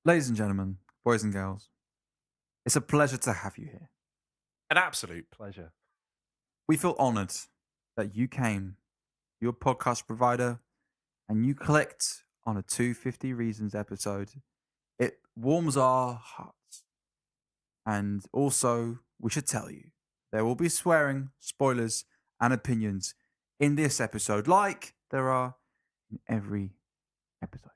Ladies and gentlemen, boys and girls, it's a pleasure to have you here. An absolute pleasure. We feel honored that you came, your podcast provider, and you clicked on a 250 Reasons episode. It warms our hearts. And also, we should tell you, there will be swearing, spoilers, and opinions in this episode, like there are in every episode.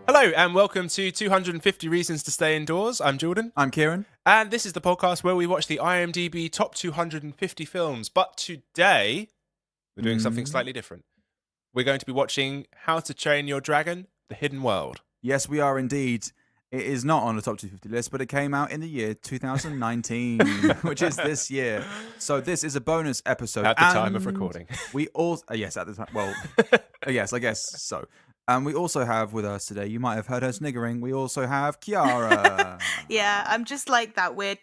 Hello and welcome to 250 Reasons to Stay Indoors. I'm Jordan. I'm Keiran. And this is the podcast where we watch the IMDb top 250 films. But today, we're doing something slightly different. We're going to be watching How to Train Your Dragon, The Hidden World. Yes, we are indeed. It is not on the top 250 list, but it came out in the year 2019, which is this year. So this is a bonus episode. At the time of recording. We all, yes, at the time. Well, yes, I guess so. And we also have with us today, you might have heard her sniggering, we also have Chiara. Yeah, I'm just like that weird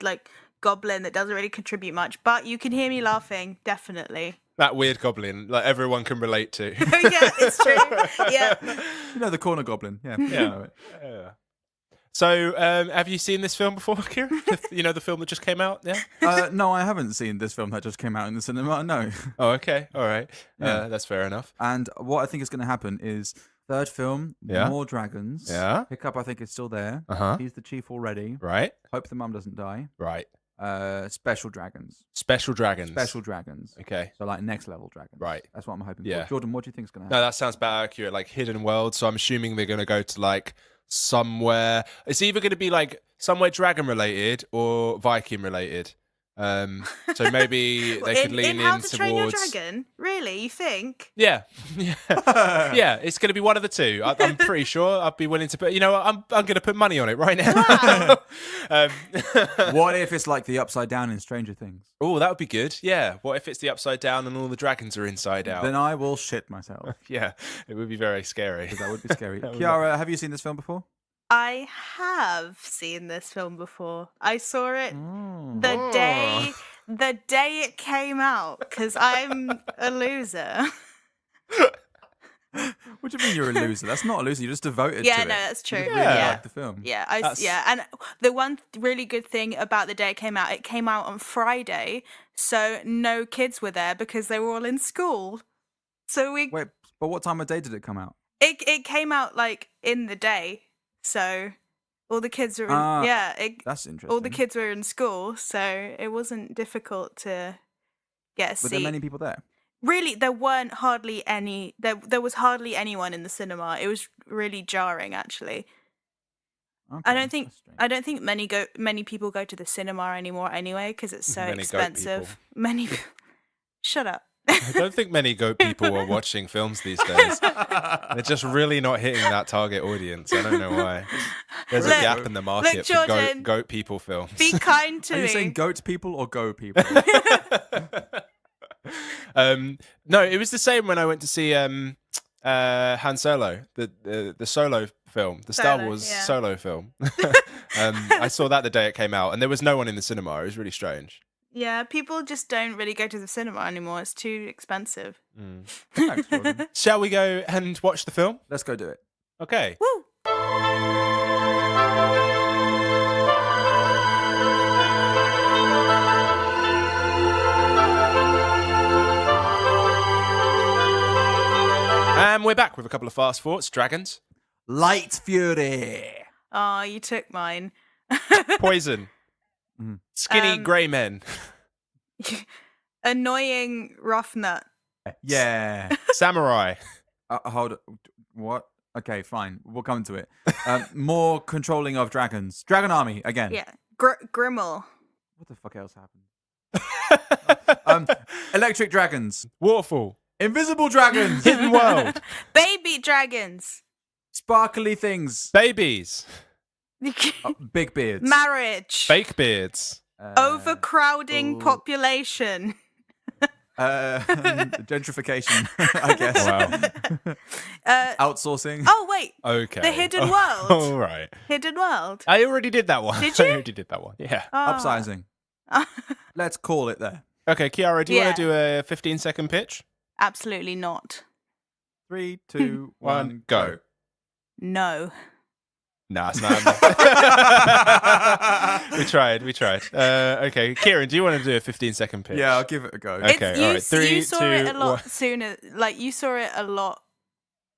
goblin that doesn't really contribute much, but you can hear me laughing, definitely. That weird goblin, like everyone can relate to. Yeah, it's true. Yeah. You know, the corner goblin. Yeah. Yeah. So, have you seen this film before, Kira? You know, the film that just came out? Yeah. No, I haven't seen this film that just came out in the cinema. No. Oh, okay. All right. Yeah. That's fair enough. And what I think is going to happen is third film, more dragons. Yeah. Hiccup, I think, is still there. Uh-huh. He's the chief already. Right. Hope the mum doesn't die. Right. Special dragons. Special dragons. Special dragons. Okay. So like next level dragons. Right. That's what I'm hoping Yeah. for. Jordan, what do you think is going to No, happen? that sounds about accurate. Like hidden world. So I'm assuming they're going to go to like somewhere. It's either going to be like somewhere dragon related or Viking related. So maybe they could lean in How to Train Your towards. Dragon? Really? You think? Yeah. Yeah. It's going to be one of the two. I'm pretty sure. I'd be willing to put. You know, I'm going to put money on it right now. Wow. What if it's like the Upside Down in Stranger Things? Oh, that would be good. Yeah. What if it's the upside down and all the dragons are inside out? Then I will shit myself. Yeah, it would be very scary. Because that would be scary. That would Chiara, have you seen this film before? I have seen this film before. I saw it the day it came out because I'm a loser. What do you mean you're a loser? That's not a loser. You're just devoted Yeah, to it. no, that's true. You really Yeah. like the film. Yeah, That's- and the one really good thing about the day it came out on Friday, so no kids were there because they were all in school. So Wait, but what time of day did it come out? it came out like in the day, so all the kids were in, That's interesting. all the kids were in school, so it wasn't difficult to get a Were there seat. many people there? Really, there weren't hardly any. There was hardly anyone in the cinema. It was really jarring, actually. Okay, I don't think that's strange. I don't think many people go to the cinema anymore anyway because it's so Many goat expensive. Shut up. I don't think many goat people are watching films these days. They're just really not hitting that target audience. I don't know why. There's a Look- gap in the market look, for Jordan. goat people films. Be kind to Are me. you saying goat people or go people? No, it was the same when I went to see Han Solo, the Solo film, the Star Solo, Wars yeah. Solo film. I saw that the day it came out, and there was no one in the cinema. It was really strange. Yeah, people just don't really go to the cinema anymore. It's too expensive. Thanks, Jordan. Shall we go and watch the film? Let's go do it. Okay. Woo! And we're back with a couple of fast thoughts. Dragons, Light Fury. Oh, you took mine. poison, skinny grey men, Annoying rough nut. Yeah. samurai, Hold it. What? Okay, fine. We'll come to it. More controlling of dragons. Dragon Army, again. Yeah, Grimmel. What the fuck else happened? Electric dragons. waterfall, Invisible dragons. hidden world, Baby dragons. Sparkly things. babies, Big beards. Marriage. fake beards, Overcrowding oh. population. Gentrification, I guess. Wow. Outsourcing. Oh wait, Okay. The Hidden World. All right. Hidden World. I already did that one. Did you? I already did that one. Yeah. Upsizing. Let's call it there. Okay, Chiara, do you Yeah. want to do a 15-second pitch? Absolutely not. 3, 2, 1, 1, go. No. Nah, it's not. We tried. Okay, Kieran, do you want to do a 15-second pitch? Yeah, I'll give it a go. Okay, all right. 3, you saw 2, it a lot 1. sooner. Like you saw it a lot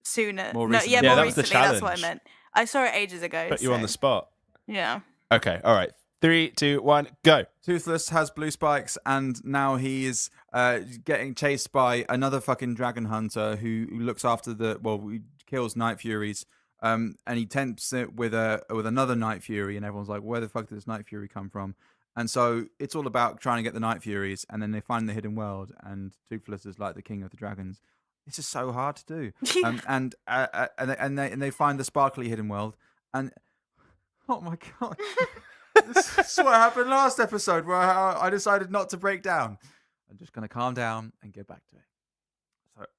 sooner. More No, recently. yeah, Yeah, more that was the recently. That's what I challenge. meant. I saw it ages ago. Put you on the so, spot. Yeah. Okay, all right. 3, 2, 1, go. Toothless has blue spikes, and now he is getting chased by another fucking dragon hunter who looks after he kills Night Furies, and he tempts it with another Night Fury, and everyone's like, where the fuck did this Night Fury come from? And so it's all about trying to get the Night Furies, and then they find the hidden world, and Toothless is like the king of the dragons. This is so hard to do, and they find the sparkly hidden world, and oh my god. This is what happened last episode where I decided not to break down. I'm just going to calm down and get back to it.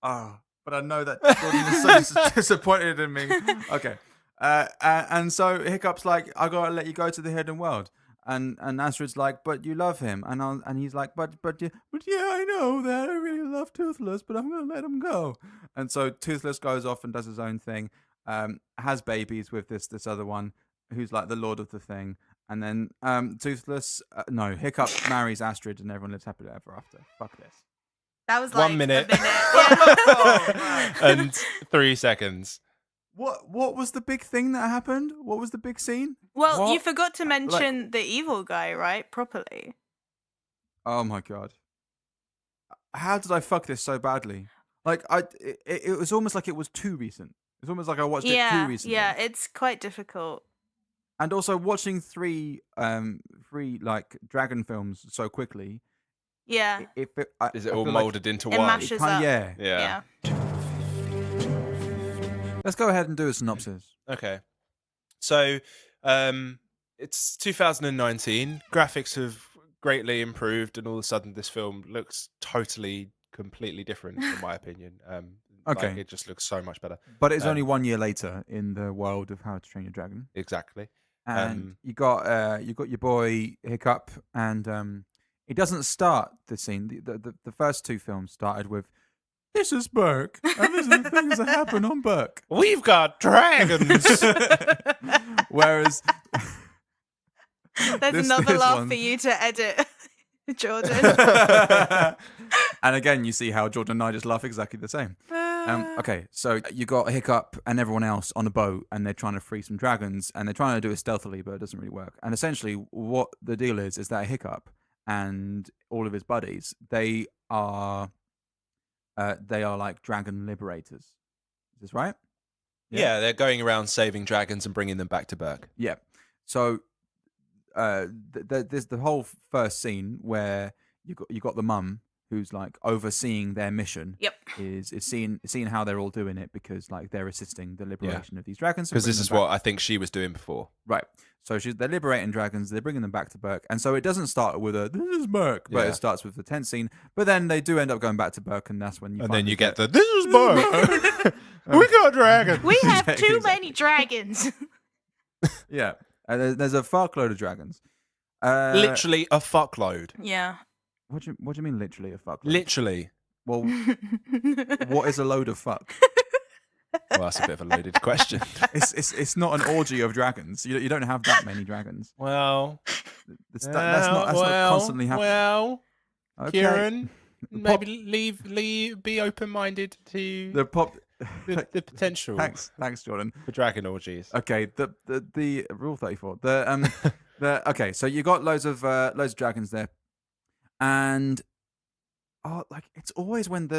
So, but I know that Jordan is so disappointed in me. Okay. And so Hiccup's like, I got to let you go to the hidden world. And Astrid's like, but you love him. And he's like, but yeah, I know that. I really love Toothless, but I'm going to let him go. And so Toothless goes off and does his own thing, has babies with this other one who's like the lord of the thing. And then Hiccup marries Astrid and everyone lives happily ever after. Fuck this. That was like 1 minute. a minute. Oh, man. And 3 seconds. What was the big thing that happened? What was the big scene? Well, What? you forgot to mention the evil guy, right? Properly. Oh my god. How did I fuck this so badly? Like it was almost like it was too recent. It's almost like I watched it too recently. Yeah, it's quite difficult. And also watching three like dragon films so quickly. Yeah. Is it all molded into It one? mashes up. Yeah. Yeah. Let's go ahead and do a synopsis. Okay. So, it's 2019. Graphics have greatly improved, and all of a sudden, this film looks completely different, in my opinion. Okay. Like, it just looks so much better. But it's only 1 year later in the world of How to Train Your Dragon. Exactly. And you got your boy Hiccup, and it doesn't start the scene. The first two films started with, "This is Burke, and these are the things that happen on Burke." We've got dragons. Whereas There's this another laugh one- for you to edit, Jordan. And again, you see how Jordan and I just laugh exactly the same. Okay, so you got Hiccup and everyone else on a boat, and they're trying to free some dragons, and they're trying to do it stealthily, but it doesn't really work. And essentially, what the deal is that Hiccup and all of his buddies, they are like dragon liberators. Is this right? Yeah, they're going around saving dragons and bringing them back to Burke. Yeah. So there's the whole first scene where you got the mum who's like overseeing their mission. Yep. Is seeing how they're all doing it, because like they're assisting the liberation of these dragons. Because this is what I think she was doing before. Right. So they're liberating dragons. They're bringing them back to Burke, and so it doesn't start with "this is Burke," but it starts with the tense scene. But then they do end up going back to Burke, and that's when you. And then you get the "this is Burke." We got dragons. We have Exactly, too exactly. many dragons. yeah. There's a fuckload of dragons. Literally a fuckload. Yeah. What do you mean, literally a fuckload? Literally. Well, what is a load of fuck? Well, that's a bit of a loaded question. It's not an orgy of dragons. You don't have that many dragons. Well, That's not constantly happening. Well, Okay. Kieran, pop- maybe be open-minded to The pop. the potential Thanks, Jordan. for dragon orgies. Okay, the rule 34. Okay, so you got loads of dragons there, and it's always when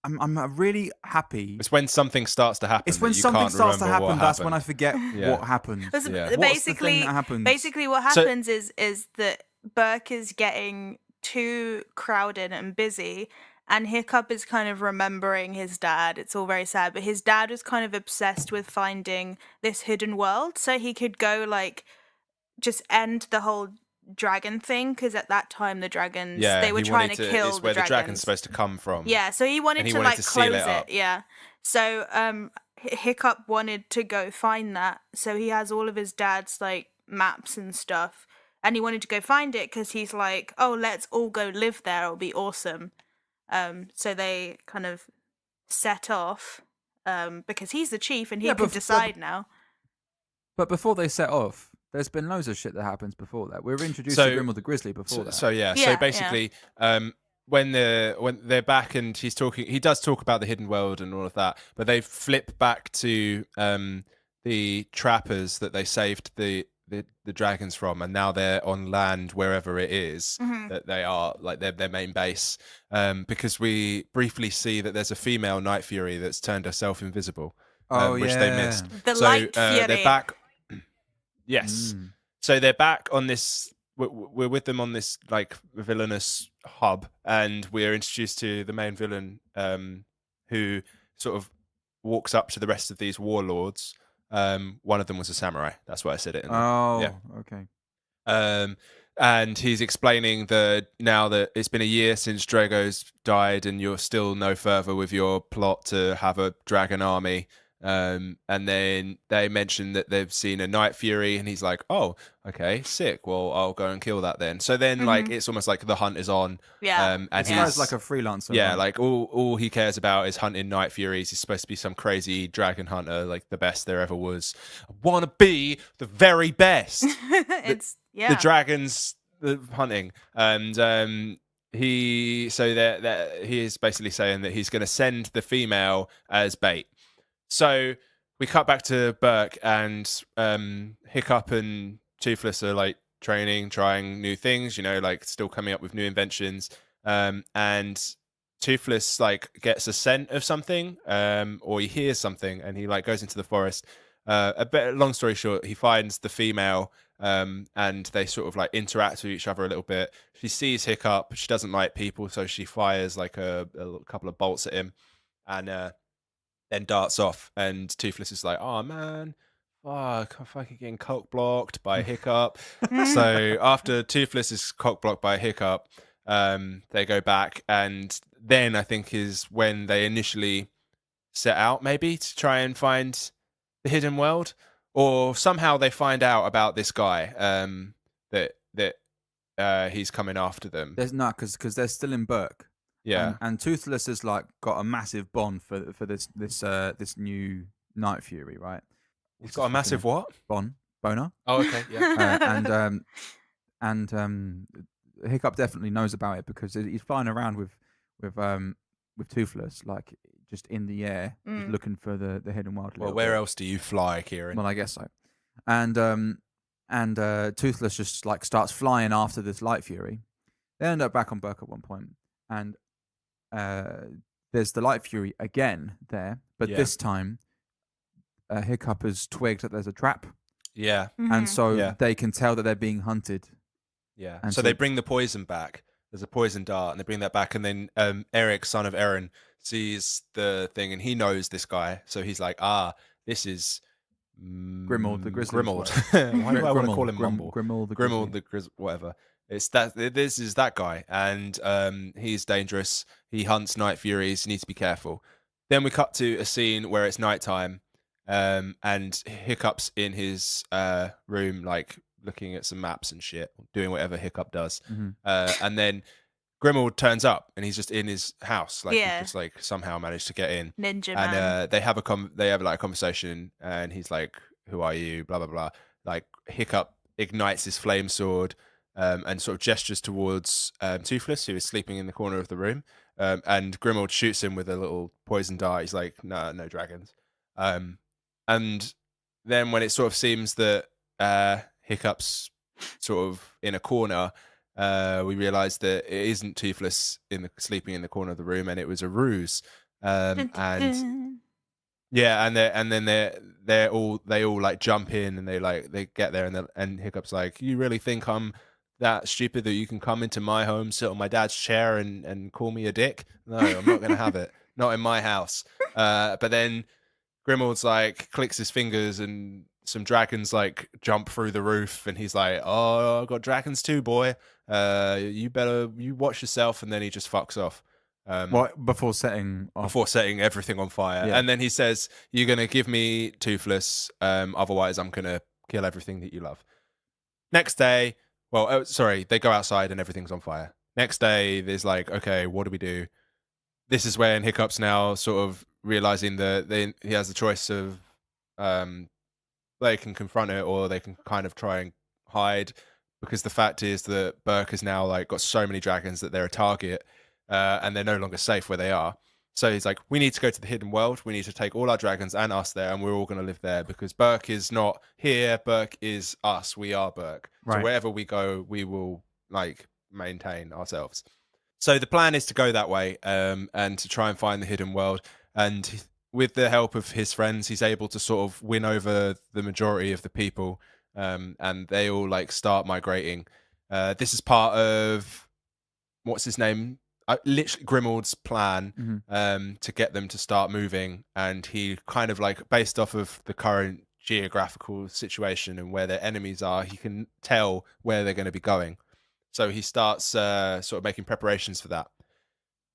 I'm really happy. It's when something starts to happen. It's when that you something can't starts to remember happen. what That's when I happened. forget Yeah. what happened. That's Yeah. What's the thing that happens? Basically, what So- happens is that Burke is getting too crowded and busy, and Hiccup is kind of remembering his dad. It's all very sad, but his dad was kind of obsessed with finding this hidden world, so he could go just end the whole dragon thing, because at that time the dragons Yeah, they were he trying wanted to kill it's the where the dragon's dragons. supposed to come from. Yeah, so he wanted And he to wanted like to seal close it it. up. Yeah. So Hiccup wanted to go find that. So he has all of his dad's like maps and stuff, and he wanted to go find it because he's like, oh, let's all go live there. It'll be awesome. So they kind of set off because he's the chief and he Yeah, can but decide now. But before they set off, there's been loads of shit that happens before that. We were introduced So- to Grimald the Grizzly before that. So Yeah, basically, when they're back and he's talking, he does talk about the hidden world and all of that, but they flip back to the trappers that they saved the dragons from, and now they're on land wherever it is that they are, like their main base, because we briefly see that there's a female Night Fury that's turned herself invisible, which they missed. The Light Fury. They're back. Yes. Mm. So they're back on this. We're with them on this like villainous hub, and we're introduced to the main villain, who sort of walks up to the rest of these warlords. One of them was a samurai. That's why I said it. Okay. And he's explaining that now that it's been a year since Drago's died, and you're still no further with your plot to have a dragon army. And then they mention that they've seen a Night Fury, and he's like, "Oh, okay, sick. Well, I'll go and kill that then." So then, like, it's almost like the hunt is on. Yeah. And This he's guy's like a freelancer. yeah, right? like all he cares about is hunting Night Furies. He's supposed to be some crazy dragon hunter, like the best there ever was. I want to be the very best. It's The dragons, the hunting, and he is basically saying that he's going to send the female as bait. So we cut back to Burke, and Hiccup and Toothless are like training, trying new things, like still coming up with new inventions. And Toothless like gets a scent of something, or he hears something, and he like goes into the forest. Long story short, he finds the female, and they sort of like interact with each other a little bit. She sees Hiccup. She doesn't like people, so she fires like a couple of bolts at him, and then darts off. And Toothless is like, "Oh man, fuck, I'm fucking getting cock blocked by Hiccup." So after Toothless is cock blocked by Hiccup, they go back, and then I think is when they initially set out maybe to try and find the hidden world, or somehow they find out about this guy, that he's coming after them. There's not because they're still in Burke. Yeah. And Toothless has like got a massive bond for this new Night Fury, right? He's got a massive what? Boner. Oh, okay, yeah. And Hiccup definitely knows about it because he's flying around with Toothless, like just in the air, just looking for the hidden world. Well, where else do you fly, Kieran? Well, I guess so. And Toothless just like starts flying after this Light Fury. They end up back on Burke at one point, and there's the Light Fury again there, but Yeah. this time Hiccup has twigged that there's a trap, Yeah, and so Yeah. they can tell that they're being hunted. yeah. And So so- they bring the poison back. There's a poison dart, and they bring that back, and then Eric, son of Eren, sees the thing, and he knows this guy, so he's like, this is Grimald the Grizzly. Grimald. Why do I want to call him Mumble? Grimald the Grimald Grizzly. whatever. It's that. This is that guy, and he's dangerous. He hunts Night Furies. You need to be careful. Then we cut to a scene where it's nighttime, and Hiccup's in his room, like looking at some maps and shit, doing whatever Hiccup does. Mhm. And then Grimald turns up, and he's just in his house, like Yeah. he just like somehow managed to get in. Ninja And Man. they have like a conversation, and he's like, "Who are you?" Blah blah blah. Like Hiccup ignites his flame sword, and sort of gestures towards Toothless, who is sleeping in the corner of the room. And Grimald shoots him with a little poison dart. He's like, "No, no dragons." And then when it sort of seems that Hiccup's sort of in a corner, we realize that it isn't Toothless sleeping in the corner of the room, and it was a ruse. And yeah, and then they all like jump in, and they get there, and Hiccup's like, "You really think I'm that stupid that you can come into my home, sit on my dad's chair, and call me a dick? No, I'm not gonna have it. Not in my house." But then Grimald's like clicks his fingers and some dragons like jump through the roof, and he's like, "Oh, I got dragons too, boy. You watch yourself." And then he just fucks off. Before setting off? Before setting everything on fire. Yeah. And then he says, "You're gonna give me Toothless, otherwise I'm gonna kill everything that you love." Next day, they go outside and everything's on fire. Next day, there's like, okay, what do we do? This is when Hiccup's now sort of realizing that he has the choice of they can confront it or they can kind of try and hide, because the fact is that Burke has now like got so many dragons that they're a target, and they're no longer safe where they are. So he's like, we need to go to the hidden world. We need to take all our dragons and us there, and we're all going to live there, because Burke is not here. Burke is us. We are Burke. Right. So wherever we go, we will like maintain ourselves. So the plan is to go that way, and to try and find the hidden world. And with the help of his friends, he's able to sort of win over the majority of the people, and they all like start migrating. This is part of what's his name? Literally Grimald's plan, to get them to start moving, and he kind of like, based off of the current geographical situation and where their enemies are, he can tell where they're going to be going. So he starts sort of making preparations for that.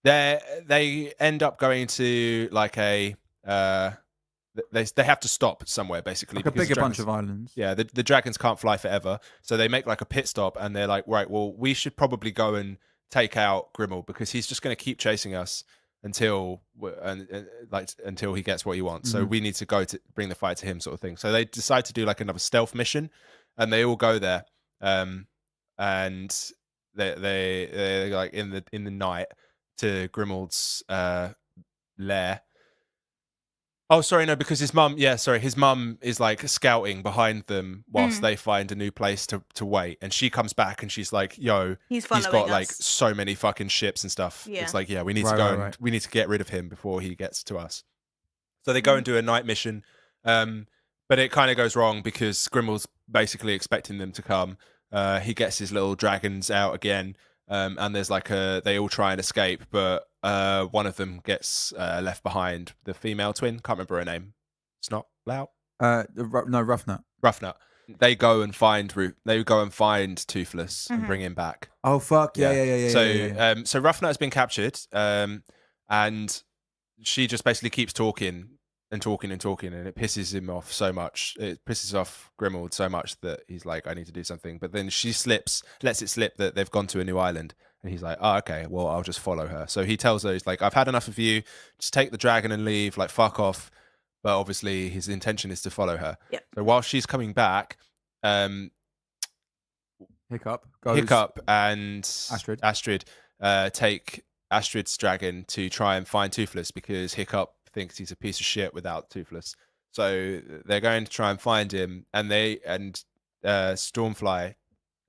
They end up going to like a they have to stop somewhere, basically, like a because bigger bunch of islands. Yeah, the dragons can't fly forever, so they make like a pit stop, and they're like, right, well, we should probably go and take out Grimald, because he's just going to keep chasing us until until he gets what he wants. So we need to go to bring the fight to him, sort of thing. So they decide to do like another stealth mission, and they all go there, and they're like in the night to Grimald's lair. Oh, sorry, no, because his mum is like scouting behind them whilst they find a new place to wait. And she comes back and she's like, yo, he's got like so many fucking ships and stuff. Yeah. It's like, yeah, we need to go and we need to get rid of him before he gets to us. So they go and do a night mission. But it kind of goes wrong because Grimald's basically expecting them to come. He gets his little dragons out again. And there's like they all try and escape, but one of them gets left behind. The female twin, can't remember her name. Snot Lout? No, Roughnut. Roughnut. They go and find Toothless and bring him back. Oh fuck yeah. So Roughnut has been captured, and she just basically keeps talking, and it pisses him off so much. It pisses off Grimald so much that he's like, I need to do something. But then she lets it slip that they've gone to a new island. And he's like, oh, okay, well, I'll just follow her. So he tells her, he's like, I've had enough of you. Just take the dragon and leave, like, fuck off. But obviously his intention is to follow her. Yep. So while she's coming back, Hiccup and Astrid take Astrid's dragon to try and find Toothless, because Hiccup thinks he's a piece of shit without Toothless. So they're going to try and find him, and Stormfly,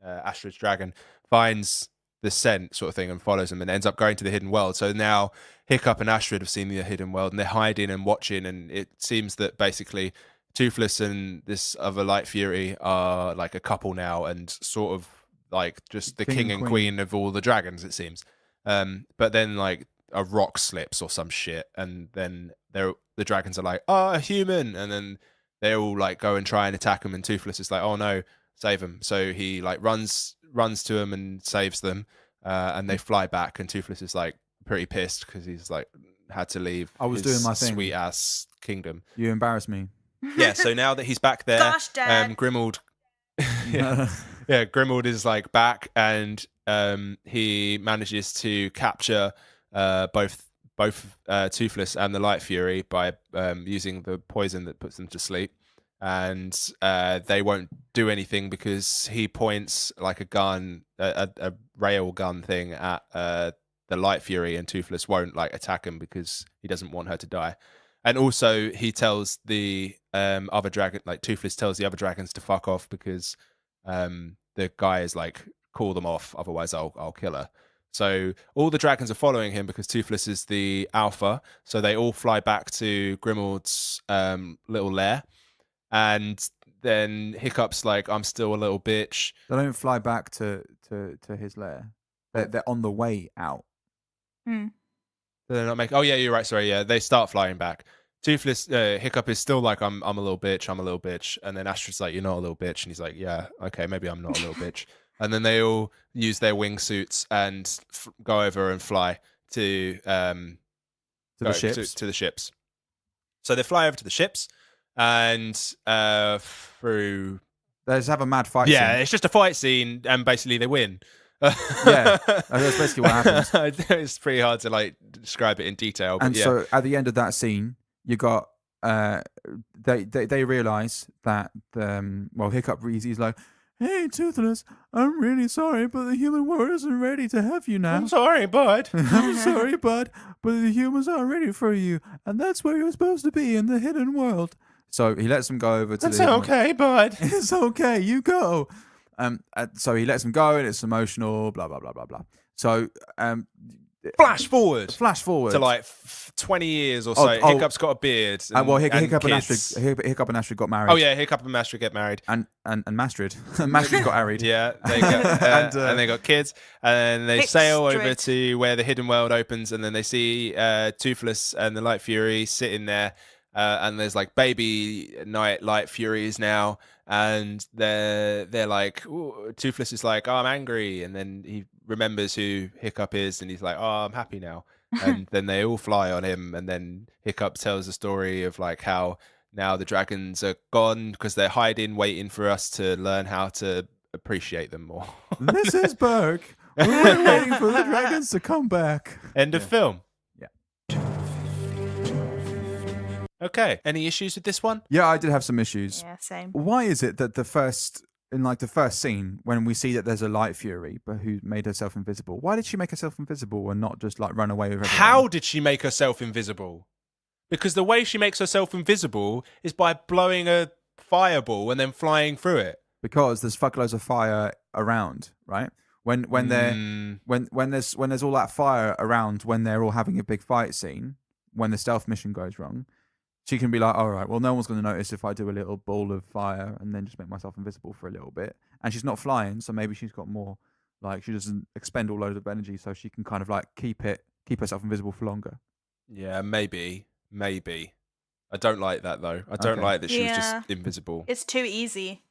Astrid's dragon, finds the scent sort of thing and follows him and ends up going to the hidden world. So now Hiccup and Astrid have seen the hidden world, and they're hiding and watching, and it seems that basically Toothless and this other Light Fury are like a couple now, and sort of like just the king and queen of all the dragons, it seems. But then like a rock slips or some shit, and then the dragons are like, oh, a human, and then they all like go and try and attack him, and Toothless is like, oh no, save him. So he like runs to him and saves them, and they fly back, and Toothless is like pretty pissed because he's like had to leave. I was doing my thing. Sweet ass kingdom. You embarrass me. Yeah, so now that he's back there, Gosh, Dad. Grimald Grimald is like back, and he manages to capture both Toothless and the Light Fury by using the poison that puts them to sleep. And they won't do anything because he points like a gun, a rail gun thing at the Light Fury, and Toothless won't like attack him because he doesn't want her to die. And also he tells the other dragon, like Toothless tells the other dragons to fuck off, because the guy is like, call them off, otherwise I'll kill her. So all the dragons are following him because Toothless is the alpha. So they all fly back to Grimald's little lair. And then Hiccup's like, I'm still a little bitch. They don't fly back to his lair. They're on the way out. They're not making. Oh yeah, you're right. Sorry, yeah, they start flying back. Toothless Hiccup is still like, I'm a little bitch, and then Astrid's like, you're not a little bitch, and he's like, yeah, okay, maybe I'm not a little bitch, and then they all use their wingsuits and go over and fly to the ships. To the ships. So they fly over to the ships, and through They just have a mad fight. yeah, scene. it's just a fight scene, and basically they win. Yeah, that's basically what happens. It's pretty hard to like describe it in detail, but And yeah. so at the end of that scene, you got they realize that Hiccup he's like, hey, Toothless, I'm really sorry, but the human world isn't ready to have you now. I'm sorry, bud. I'm sorry, bud, but the humans aren't ready for you, and that's where you're supposed to be, in the hidden world. So he lets them go over to That's the okay, bud. It's okay, you go. So he lets them go, and it's emotional, blah blah blah blah blah. So Flash forward to like 20 years or so. Hiccup's got a beard. Hiccup and kids. Astrid got married. Oh yeah, Hiccup and Astrid get married. and Mastrid Mastrid got married. Yeah, they got, and they got kids, and they sail over Hickstrid. to where the hidden world opens, and then they see Toothless and the Light Fury sitting there, and there's like baby Light Furies now, and they're like, ooh, Toothless is like, oh, I'm angry, and then he remembers who Hiccup is, and he's like, oh, I'm happy now, and then they all fly on him, and then Hiccup tells a story of like how now the dragons are gone because they're hiding, waiting for us to learn how to appreciate them more. This is Burke. We're waiting for the dragons to come back. End of film. Yeah. Okay. Any issues with this one? Yeah, I did have some issues. Yeah, same. Why is it that the first scene, when we see that there's a Light Fury, but who made herself invisible, why did she make herself invisible and not just like run away with everyone? How did she make herself invisible? Because the way she makes herself invisible is by blowing a fireball and then flying through it. Because there's fuckloads of fire around, right? When there's all that fire around, when they're all having a big fight scene, when the stealth mission goes wrong, she can be like, all right, well, no one's going to notice if I do a little ball of fire and then just make myself invisible for a little bit. And she's not flying, so maybe she's got more, like, she doesn't expend all loads of energy, so she can kind of like keep herself invisible for longer. Yeah, maybe. I don't like that though. I don't like that she was just invisible. It's too easy.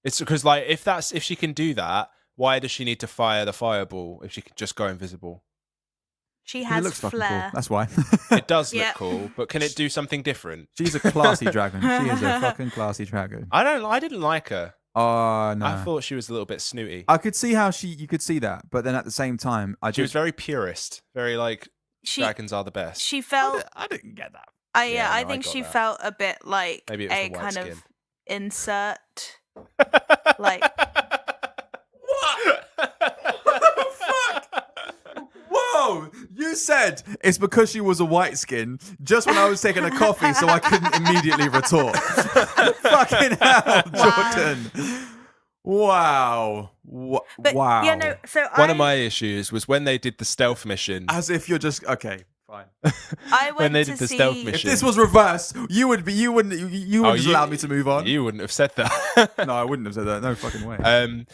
It's because like if she can do that, why does she need to fire the fireball if she can just go invisible? She It has looks fucking cool. flair. That's why. It does look Yeah. cool, but can it do something different? She's a classy dragon. She is a fucking classy dragon. I didn't like her. Oh no. I thought she was a little bit snooty. I could see how you could see that, but then at the same time, She was very purist, very like dragons are the best. She felt. I didn't get that. Yeah, I no, I think got she that. felt a bit like Maybe it was a the white kind skin. of insert. Like Whoa! You said it's because she was a white skin just when I was taking a coffee, so I couldn't immediately retort. Fucking hell, Jordan. Wow. but, wow. Yeah, no. So One of my issues was when they did the stealth mission. As if you're just okay. Fine. I went when they to did the see, stealth If mission. this was reversed, you wouldn't just allow me to move on. You wouldn't have said that. No, I wouldn't have said that. No fucking way.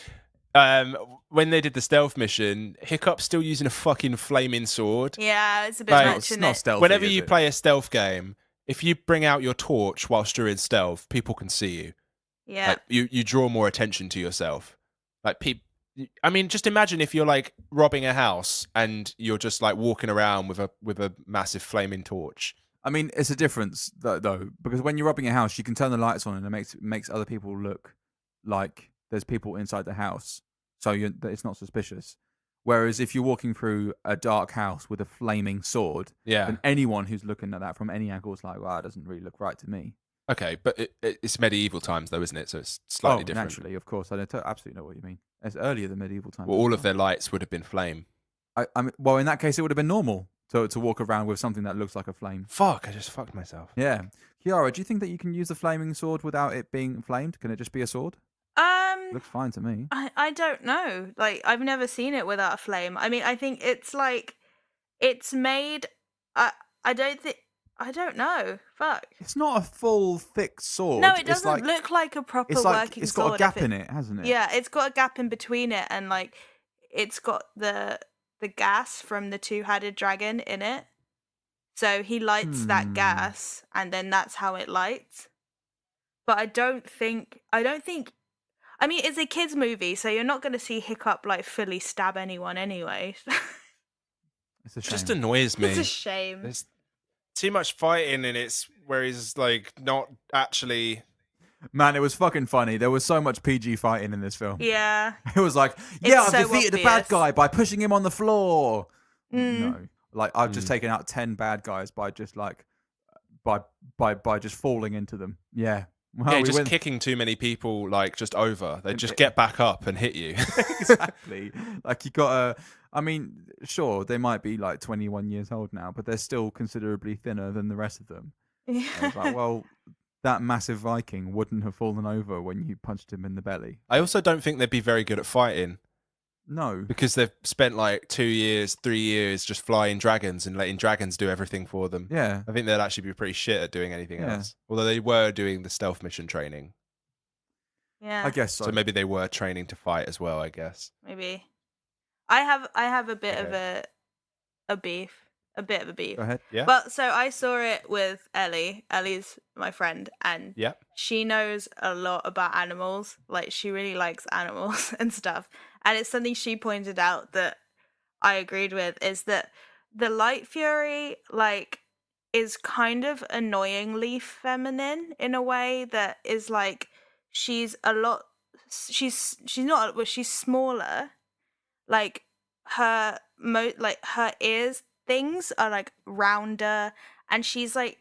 When they did the stealth mission, Hiccup's still using a fucking flaming sword. Yeah, it's a bit Like, much, it's isn't not it? stealthy. Whenever is you it? play a stealth game, if you bring out your torch whilst you're in stealth, people can see you. Yeah. Like, you draw more attention to yourself. Like I mean, just imagine if you're like robbing a house and you're just like walking around with a massive flaming torch. I mean, it's a difference though, because when you're robbing a house, you can turn the lights on and it makes other people look like there's people inside the house, so it's not suspicious. Whereas if you're walking through a dark house with a flaming sword, Yeah. then anyone who's looking at that from any angle is like, "Wow, it doesn't really look right to me." Okay, but it's medieval times though, isn't it? So it's slightly different. Naturally, of course. I absolutely know what you mean. It's earlier than medieval times. Well, all of their lights would have been flame. I mean, well, in that case, it would have been normal to walk around with something that looks like a flame. Fuck, I just fucked myself. Yeah. Chiara, do you think that you can use the flaming sword without it being flamed? Can it just be a sword? Looks fine to me. I don't know. Like, I've never seen it without a flame. I mean, I think it's like, it's made. I don't know. Fuck. It's not a full thick sword. No, it doesn't look like a proper working it's sword. got a gap in it, hasn't it? Yeah, it's got a gap in between it, and like, it's got the gas from the two-headed dragon in it. So he lights that gas, and then that's how it lights. But I don't think. I mean, it's a kids' movie, so you're not going to see Hiccup like fully stab anyone anyway. It's a It shame. just annoys me. It's a shame. There's too much fighting, and it's where he's like not actually. Man, it was fucking funny. There was so much PG fighting in this film. Yeah. It was like, yeah, It's I've so defeated the bad obvious. guy by pushing him on the floor. Mm. No, like I've just taken out 10 bad guys by just like by just falling into them. Yeah. Well, Yeah, we just went- kicking too many people like just over. They just get back up and hit you. Exactly. Like you got I mean, sure, they might be like 21 years old now, but they're still considerably thinner than the rest of them. I was like, well, that massive Viking wouldn't have fallen over when you punched him in the belly. I also don't think they'd be very good at fighting No. because they've spent like 2 years, 3 years just flying dragons and letting dragons do everything for them. Yeah. I think they'd actually be pretty shit at doing anything Yeah. else. Although they were doing the stealth mission training. Yeah. I guess so. So maybe they were training to fight as well, I guess. Maybe. I have a bit of Okay. a beef. A bit of a beef. Go ahead. Yeah. But so I saw it with Ellie. Ellie's my friend, and Yeah. she knows a lot about animals. Like, she really likes animals and stuff. And it's something she pointed out that I agreed with, is that the Light Fury, like, is kind of annoyingly feminine in a way that is like, she's not, well, she's smaller. Like, her her ears things are like rounder, and she's like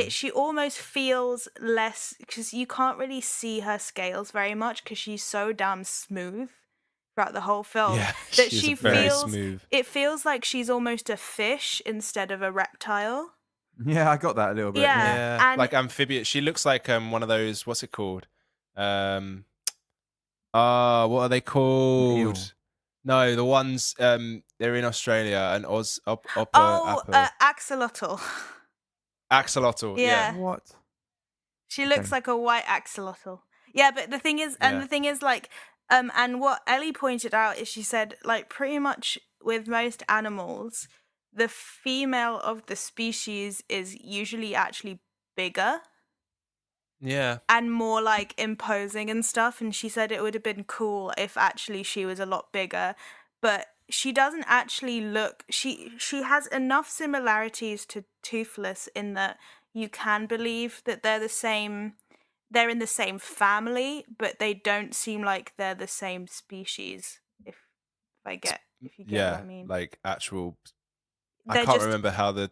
she almost feels less, because you can't really see her scales very much because she's so damn smooth throughout the whole film Yeah, that she's she very feels smooth. it feels like she's almost a fish instead of a reptile. Yeah, I got that a little bit. Yeah. Yeah, and- like amphibious. She looks like one of those. What's it called? What are they called? Eel. No, the ones they're in Australia and Axolotl. axolotl. Yeah. What? She looks Okay. like a white axolotl. Yeah, but the thing is, Yeah. the thing is, like, and what Ellie pointed out is, she said, like, pretty much with most animals, the female of the species is usually actually bigger Yeah. and more like imposing and stuff. And she said it would have been cool if actually she was a lot bigger, but she doesn't actually look. She has enough similarities to Toothless in that you can believe that they're the same. They're in the same family, but they don't seem like they're the same species. If you get Yeah. what I mean. Like actual. They're I can't just- remember how the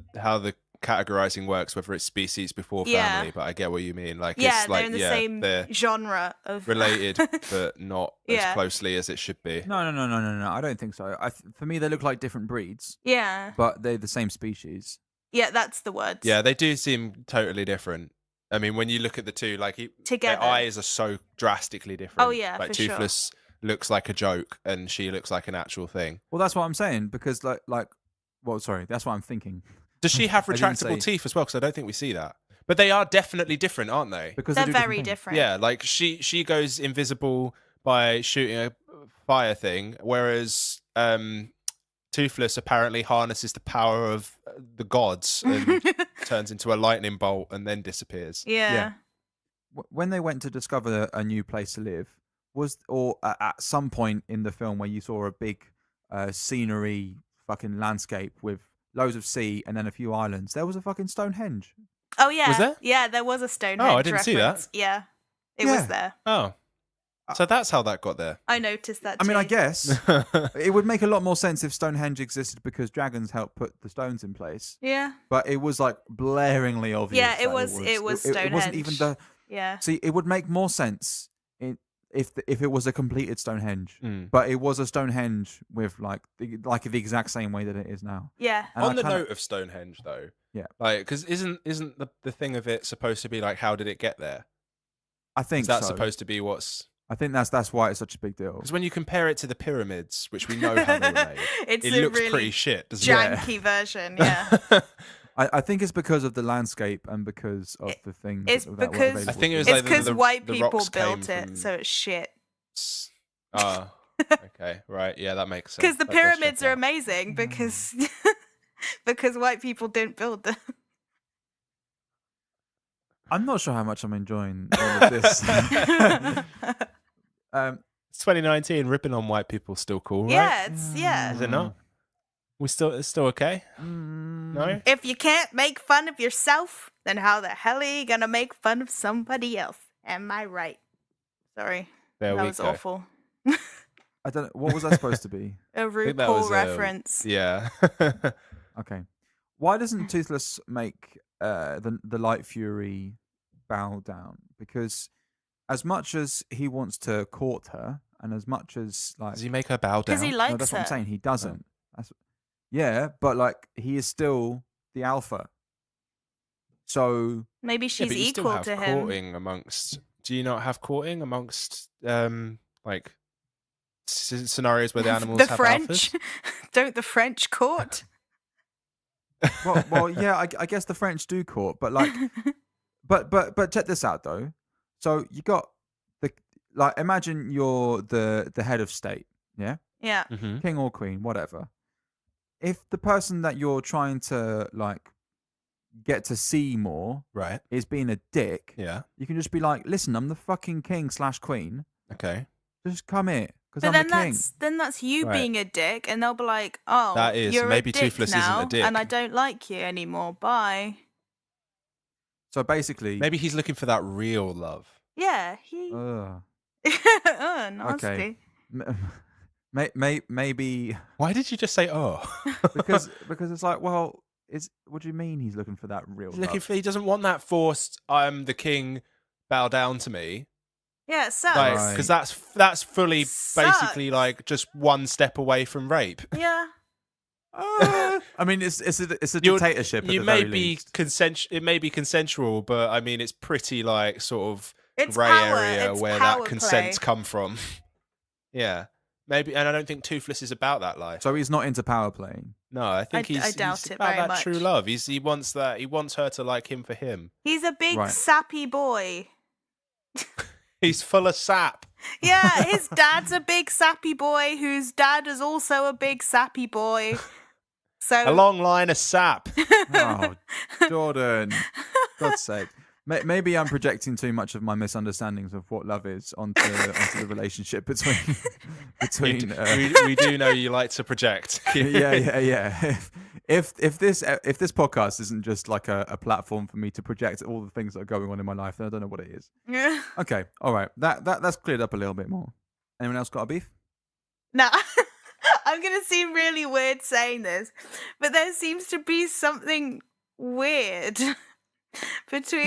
categorizing works, whether it's species before family, Yeah. but I get what you mean. Like Yeah, it's like they're in the same they're genre of related, but not Yeah. as closely as it should be. No. I don't think so. For me, they look like different breeds, Yeah, but they're the same species. yeah, that's the word. Yeah, they do seem totally different. I mean, when you look at the two, like Together. their eyes are so drastically different. Oh, yeah, like for sure. Toothless looks like a joke, and she looks like an actual thing. Well, that's what I'm saying, because that's what I'm thinking. Does she have I didn't retractable say- teeth as well? Because I don't think we see that. But they are definitely different, aren't they? Because They're they do very things. different. Yeah, like she goes invisible by shooting a fire thing, whereas Toothless apparently harnesses the power of the gods and turns into a lightning bolt and then disappears. Yeah. When they went to discover a new place to live, at some point in the film where you saw a big scenery fucking landscape with loads of sea and then a few islands, there was a fucking Stonehenge. Oh yeah. Was there? Yeah, there was a Stonehenge. Oh, I didn't see that. reference. Yeah. It was Yeah. there. Oh, so that's how that got there. I noticed that I mean, I too. guess it would make a lot more sense if Stonehenge existed because dragons helped put the stones in place. Yeah. But it was like blaringly obvious. Yeah, it that was It wasn't even Stonehenge. the. Yeah. See, it would make more sense if it was a completed Stonehenge, Mm. but it was a Stonehenge with the exact same way that it is now. Yeah. And On I the kinda- note of Stonehenge, though, Yeah. like because isn't the thing of it supposed to be like how did it get there? I think Is that so. supposed to be what's? I think that's why it's such a big deal. Because when you compare it to the pyramids, which we know how they were made, It's it a looks really pretty shit, doesn't it? janky version. Yeah. I think it's because of the landscape and because of the things. it's that were because- available I think it to was us. It's like because the white the people rocks came built it, from- so it's shit. Ah, okay, right, yeah, that makes sense. Because the That does check pyramids are out. amazing because because white people didn't build them. I'm not sure how much I'm enjoying all of this. It's 2019. Ripping on white people still cool, right? Yeah, yeah. Is it not? It's still okay. No. If you can't make fun of yourself, then how the hell are you gonna make fun of somebody else? Am I right? Sorry, There that we was go. awful. I don't know. What was that supposed to be? A think that was RuPaul reference. Yeah. Okay. Why doesn't Toothless make the Light Fury bow down? Because as much as he wants to court her, and as much as like, Does he make her bow Because down? he no, likes that's her. what I'm saying. He doesn't. Yeah, but like he is still the alpha. So Maybe Yeah, she's but you still equal have to him. courting amongst. Do you not have courting amongst like scenarios where the animals The have French, alphas? don't the French court? well, yeah. I guess the French do court, but like, but check this out though. So you got imagine you're the head of state, yeah, Yeah. Mm-hmm. king or queen, whatever. If the person that you're trying to like get to see more Right. is being a dick, Yeah. you can just be like, listen, I'm the fucking king/queen. Okay. Just come here because But I'm then the king. that's you Right. being a dick, and they'll be like, "Oh, That is. you're Maybe a dick Toothless isn't a now, dick. and I don't like you anymore. Bye." So basically, Maybe he's looking for that real love. Yeah, he. ugh, Nasty. okay. Maybe Why did you just say oh? because it's like, well, what do you mean he's looking for that real He's looking love? for. He doesn't want that forced. I'm the king. Bow down to me. Yeah, it sucks. Like, Right. because that's fully basically like just one step away from rape. Yeah. I mean, it's a You're- dictatorship. At You the may very be least. It may be consensual, but I mean, it's pretty like sort of It's grey power. area It's where power that consent's play. come from. Yeah, maybe, and I don't think Toothless is about that life. So he's not into power playing. No, I think I he's doubt he's it about very that true much. love. He wants that. He wants her to like him for him. He's a big Right. sappy boy. He's full of sap. Yeah, his dad's a big sappy boy, whose dad is also a big sappy boy. So A long line of sap. Oh, Jordan, God's sake. Maybe I'm projecting too much of my misunderstandings of what love is onto the relationship between. We do know you like to project. yeah. If this podcast isn't just like a platform for me to project all the things that are going on in my life, then I don't know what it is. Okay, all right, that's cleared up a little bit more. Anyone else got a beef? No, I'm gonna seem really weird saying this, but there seems to be something weird between.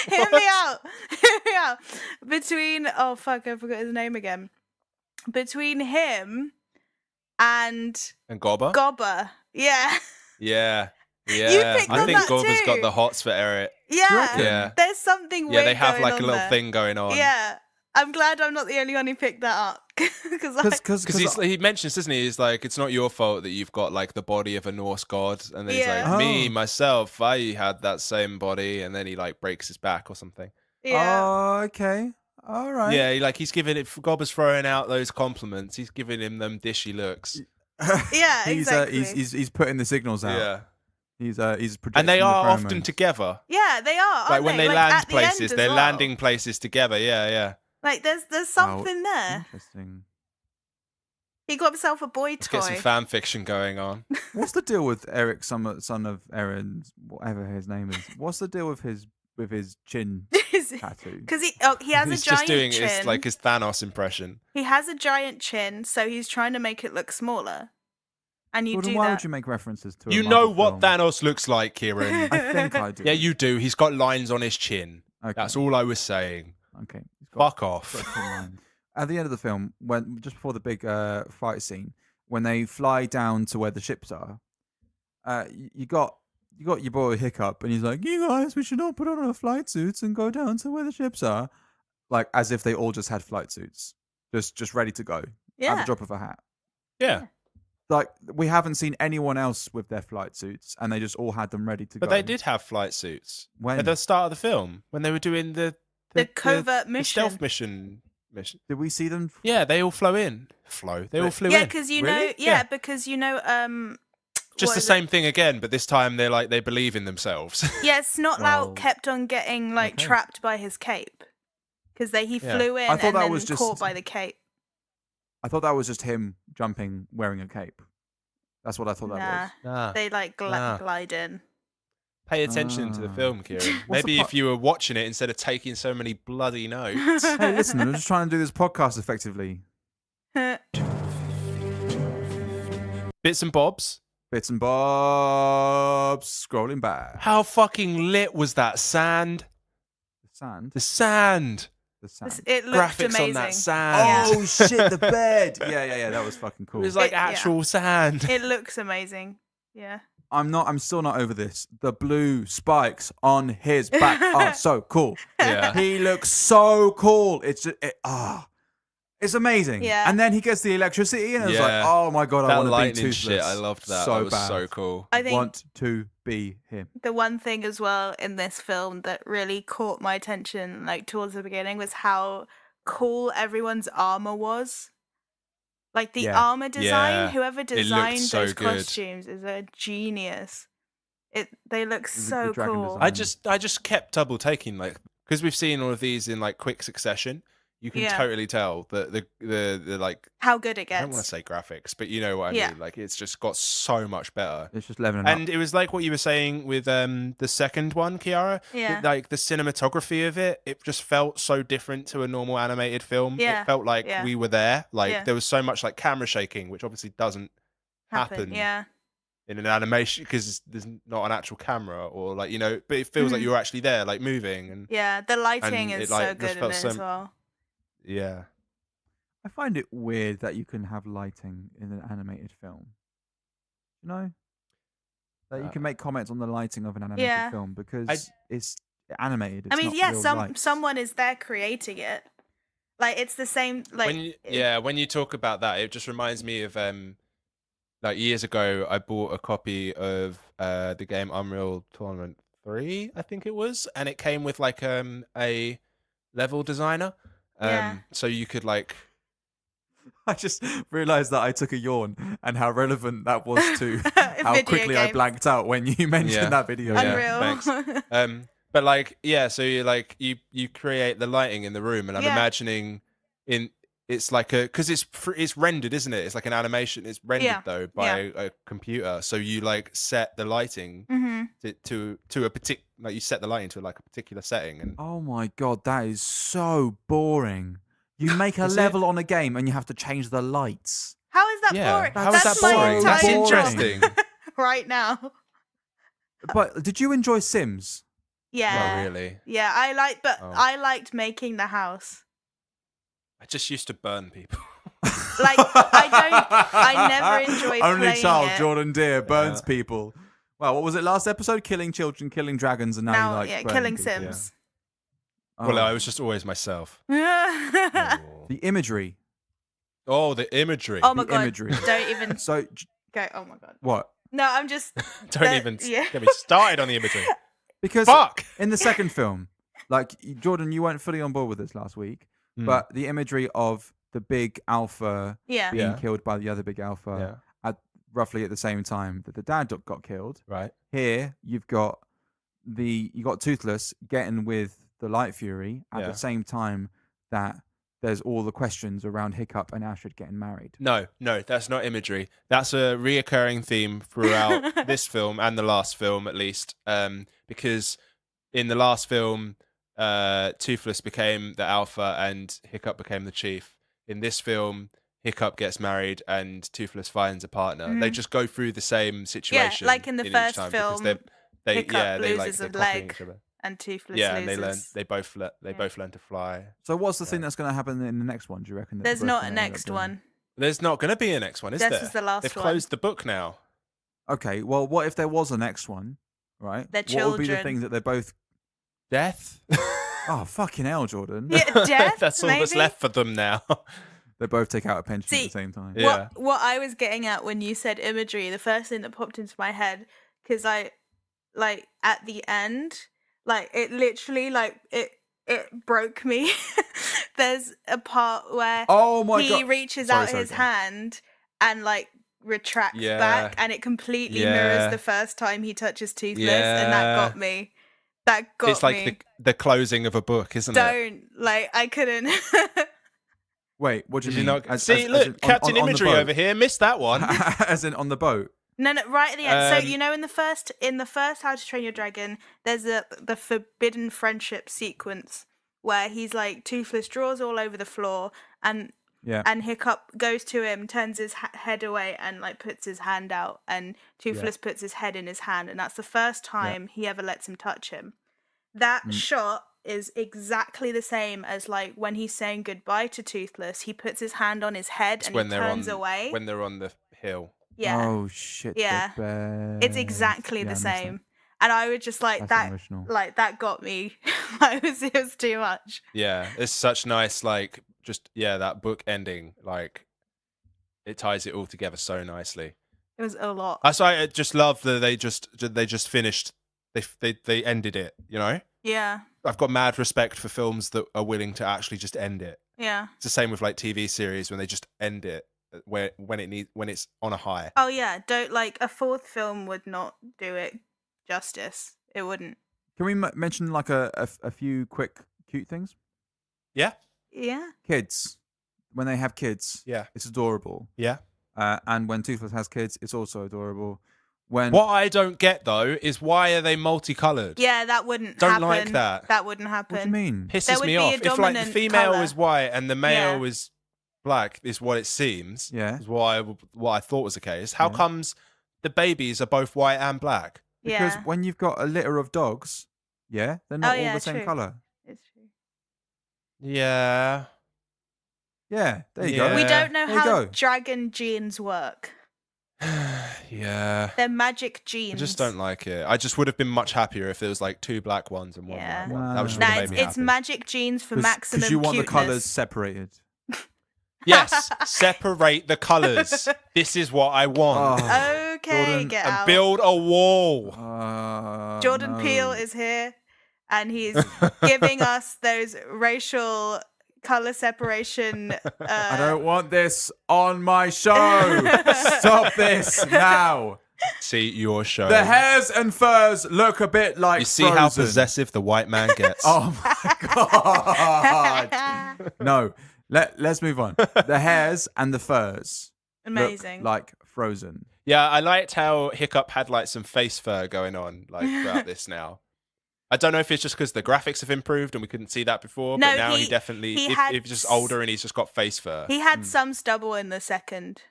Hear me out. Between I forgot his name again. Between him and And Gobber? Gobber. Yeah. Yeah. You Yeah. picked I on think that Gobber's got too. the hots for Eric. Yeah. reckon? Yeah. There's something weird. Yeah, they have going like a on little there. thing going on. Yeah. I'm glad I'm not the only one who picked that up. Because Because he mentions, doesn't he? He's like, it's not your fault that you've got like the body of a Norse god, and then he's Yeah. like, me Oh. myself, I had that same body, and then he like breaks his back or something. yeah. Oh, okay, all right. Yeah, he's giving it. Gobber's throwing out those compliments. He's giving him them dishy looks. Yeah, he's exactly. he's putting the signals out. Yeah, He's projecting and they the are often pheromones. together. Yeah, they are. Aren't Like when they Like, land at the end places, as they're well. landing places together. Yeah. Like there's something there. Interesting. He got himself a boy Let's toy. get some fan fiction going on. What's the deal with Eric, son of Aaron, whatever his name is? What's the deal with his chin tattoo? Because he has He's a giant just doing chin. his like his Thanos impression. He has a giant chin, so he's trying to make it look smaller. And you Jordan, do why that. would you make references to? A You know Marvel what film? Thanos looks like, Kieran. I think I do. Yeah, you do. He's got lines on his chin. Okay. That's all I was saying. Okay. He's got- Fuck off. got thin lines. At the end of the film, when just before the big fight scene, when they fly down to where the ships are, you got your boy Hiccup, and he's like, "You guys, we should all put on our flight suits and go down to where the ships are," like as if they all just had flight suits, just ready to go at the Yeah. drop of a hat. Yeah. Like we haven't seen anyone else with their flight suits, and they just all had them ready to But go. they did have flight suits When? at the start of the film when they were doing the The covert the mission. stealth mission. mission. Did we see them? Yeah, they all flew in. They all flew Yeah, in. because Really? Yeah. because Just what the is same thing again, but this time they believe in themselves. Yeah, Snotlout Well, kept on getting like okay. trapped by his cape because he Yeah. flew in I thought and that then was just- caught by the cape. I thought that was just him jumping wearing a cape. That's what I thought that was. Nah. They like Nah. glide in. Pay attention to the Ah. film, Kieran. What's the Maybe po- if you were watching it instead of taking so many bloody notes. Hey, listen, I'm just trying to do this podcast effectively. Bits and bobs. Bits and bobs. Scrolling back. How fucking lit was that sand? The sand. The sand. The sand. It looked Graphics amazing. on that sand. Oh shit! The bed. Yeah. That was fucking It cool. was like Yeah. actual sand. It looks amazing. Yeah. I'm still not over this. The blue spikes on his back are so cool. Yeah. He looks so cool. It's amazing. Yeah. And then he gets the electricity, and it's like, Yeah. oh my god, I That want to be lightning toothless. shit. I loved that. So that was bad. so cool. I think Want to be him. the one thing as well in this film that really caught my attention, like towards the beginning, was how cool everyone's armor was. Like the Yeah. armor design, Yeah. whoever looked designed so those good. costumes is a genius. They look The so dragon cool. design. I just kept double taking, like, because we've seen all of these in like quick succession. You can Yeah. totally tell that the like, How good it I don't want gets. to say graphics, but you know what I Yeah. mean. Like, it's just got so much better. It's just leveling up. And it was like what you were saying with the second one, Chiara. Yeah. Like the cinematography of it, it just felt so different to a normal animated film. Yeah, It felt like yeah. we were there. Like Yeah. there was so much like camera shaking, which obviously doesn't happen Yeah. in an animation because there's not an actual camera or like, you know, but it feels like Mhm. you're actually there, like moving and Yeah. The lighting And is it, like, so just good in felt it so- as well. yeah. I find it weird that you can have lighting in an animated film. You know? That you can make comments on the lighting of an animated Yeah. film because it's animated. I It's mean, not yeah, real lights. someone is there creating it. Like it's the same. Like When you talk about that, it just reminds me of like years ago, I bought a copy of the game Unreal Tournament 3, I think it was, and it came with like a level designer, Yeah. so you could like. I just realised that I took a yawn and how relevant that was to how Video quickly I games. blanked out when you mentioned Yeah. that video. Yeah. Unreal. thanks. But like, yeah, so you like you create the lighting in the room, and I'm Yeah. imagining it's like because it's rendered, isn't it? It's like an animation. It's rendered Yeah. though by a computer, so you like set the lighting hmm to a particular, like you set the lighting to like a particular setting, and Oh my god, that is so boring. You make a Is it? level on a game and you have to change the lights. How is that yeah, boring? how is that That's my boring? That's entire job. interesting. Right now. But did you enjoy Sims? Yeah. Not really. Yeah, Oh. I liked making the house. I just used to burn people. Like, I never enjoyed Only playing child, it. Jordan Deere, burns Yeah. people. Well, what was it last episode? Killing children, killing dragons, and now, Now, you like yeah, burning killing people. Sims. Well, Oh, I was just always myself. Oh the imagery. Oh, the imagery. my the god! imagery. Don't even So, go. Oh my god! what? No, I'm just. Don't that- even yeah. get me started on the imagery. Because Fuck. in the second film, like Jordan, you weren't fully on board with this last week, Hmm. but the imagery of the big alpha Yeah. being Yeah. killed by the other big alpha roughly at the same time that the dad got killed. Right. Here you've got Toothless getting with the Light Fury at Yeah. the same time that there's all the questions around Hiccup and Astrid getting married. No, that's not imagery. That's a reoccurring theme throughout this film and the last film, at least. Because in the last film, Toothless became the alpha and Hiccup became the chief. In this film, Hiccup gets married and Toothless finds a partner. They just go through the same situation. like in the each first time because film, they Hiccup they loses they're a copying leg. each other. And Toothless Yeah, loses. and they both Yeah. learn to fly. So what's the thing Yeah. that's going to happen in the next one? Do you reckon? that There's they're both not a gonna end up next doing? one. There's not going to be a next one, is This there? is the last They've one. closed the book now. Okay, well, what if there was a next one? Right? They're What would be the children. thing that they're both? Death. Oh, fucking hell, Jordan! Yeah, death. That's all that's maybe? left for them now. They both take out a pension See, at the same time. Yeah. What I was getting at when you said imagery, the first thing that popped into my head, because I, like, at the end, like, it literally, like, it broke me there's a part where Oh my he god! reaches Sorry, out sorry, his go on. hand and like retracts Yeah. back, and it completely Yeah. mirrors the first time he touches Toothless, and that got me. That got It's like me. the closing of a book, isn't it? Don't like I couldn't. Wait, what do Did you you mean? not see? Look, Captain on the Imagery boat? over here. Missed that one. As in on the boat. No, right at the end. So Um, you know, in the first How to Train Your Dragon, there's the forbidden friendship sequence where he's like Toothless draws all over the floor, and Yeah. and Hiccup goes to him, turns his head away, and like puts his hand out, and Toothless puts his head in his hand, and that's the first time he ever lets him touch him. That shot is exactly the same as like when he's saying goodbye to Toothless. He puts his hand on his head it's and when he they're turns on away. when they're on the hill. Yeah. Oh shit. Yeah. It's exactly Yeah, I the missed that. same. And I would just like That's that emotional. like that got me. It was too much. Yeah, it's such nice, like, just that book ending, like, it ties it all together so nicely. It was a lot. I just love that they just finished. They ended it. You know, Yeah. I've got mad respect for films that are willing to actually just end it. Yeah. It's the same with like TV series when they just end it when it's on a high. Oh yeah, don't like a fourth film would not do it justice. It wouldn't. Can we mention like a few quick cute things? Yeah, Yeah. Kids, when they have kids, yeah, it's adorable. yeah. And when Toothless has kids, it's also adorable. When What I don't get though is why are they multicolored? Yeah, that wouldn't Don't happen. like that. That wouldn't happen. what do you mean? There Pisses would me be a off. If like the dominant female colour. is white and the male Yeah. is black, is what it seems. Yeah. Is what I thought was the case. How Yeah. comes the babies are both white and black? Because Yeah. when you've got a litter of dogs, they're not all yeah, the same true. color. It's true. Yeah. Yeah, there you Yeah. go. We don't know There you how go. dragon genes work. Yeah. They're magic genes. I just don't like it. I just would have been much happier if there was like two black ones and one Yeah. white one. That would No, have No, made me it's happy. magic genes for maximum Because you want cuteness. the colors separated. Yes, separate the colours. This is what I want. Oh, Okay, Jordan, get And out. build a wall. Jordan no. Peele is here, and he's giving us those racial color separation. I don't want this on my show. Stop this now. See your show. The hairs and furs look a bit like You see how Frozen. possessive the white man gets. Oh my god! No, let's move on. The hairs and the furs Amazing. look like Frozen. Yeah, I liked how Hiccup had like some face fur going on like throughout this now. I don't know if it's just because the graphics have improved and we couldn't see that before, No, but now he he definitely, if had he's just older and he's just got face fur. He had some stubble in the second,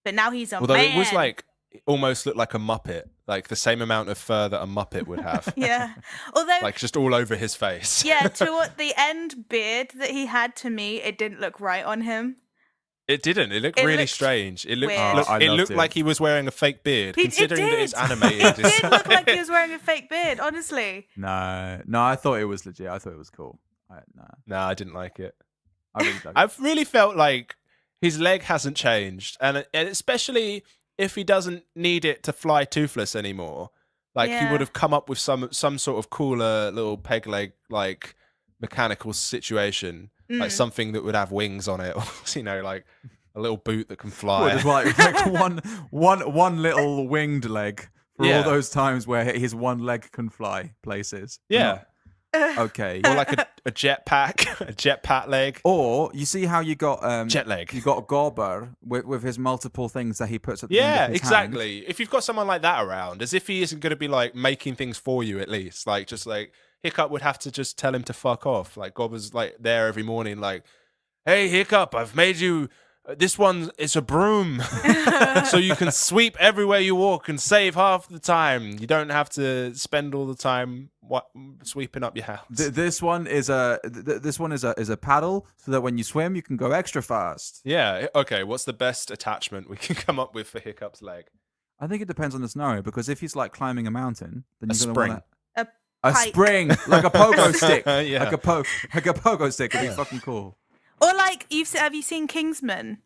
but now he's a Although man. it was like, it almost looked like a Muppet, like the same amount of fur that a Muppet would have. Yeah. Although, Like just all over his face. yeah, to what the end beard that he had, to me, it didn't look right on him. It didn't. It looked It really looked strange. It looked, weird. I it loved looked it. like he was wearing a fake beard, It considering that it's did. animated. It did look like he was wearing a fake beard, honestly. No, I thought it was legit. I thought it was cool. No, I didn't like it. I really dug it. I've really felt like his leg hasn't changed, and especially if he doesn't need it to fly toothless anymore, like he Yeah. would have come up with some sort of cooler little peg leg like mechanical situation, like something that would have wings on it, or like a little boot that can fly. Well, there's like one little winged leg for Yeah. all those times where his one leg can fly places. Yeah, Okay. or like a jetpack leg, Or you see how you got jet leg. you got Gorber with his multiple things that he puts at the end Yeah, of his exactly. If you've got someone like that around, as if he isn't going to be like making things for you, at least like just like Hiccup would have to just tell him to fuck off. Like God was like there every morning, like, "Hey Hiccup, I've made you. This one is a broom, so you can sweep everywhere you walk and save half the time. You don't have to spend all the time sweeping up your house." This one is a paddle, so that when you swim, you can go extra fast. Yeah. Okay. What's the best attachment we can come up with for Hiccup's leg? I think it depends on the scenario, because if he's like climbing a mountain, then A you're spring. gonna A want a pike. spring, like a pogo stick, Yeah. like a pogo stick would be fucking cool. Or like, have you seen Kingsman?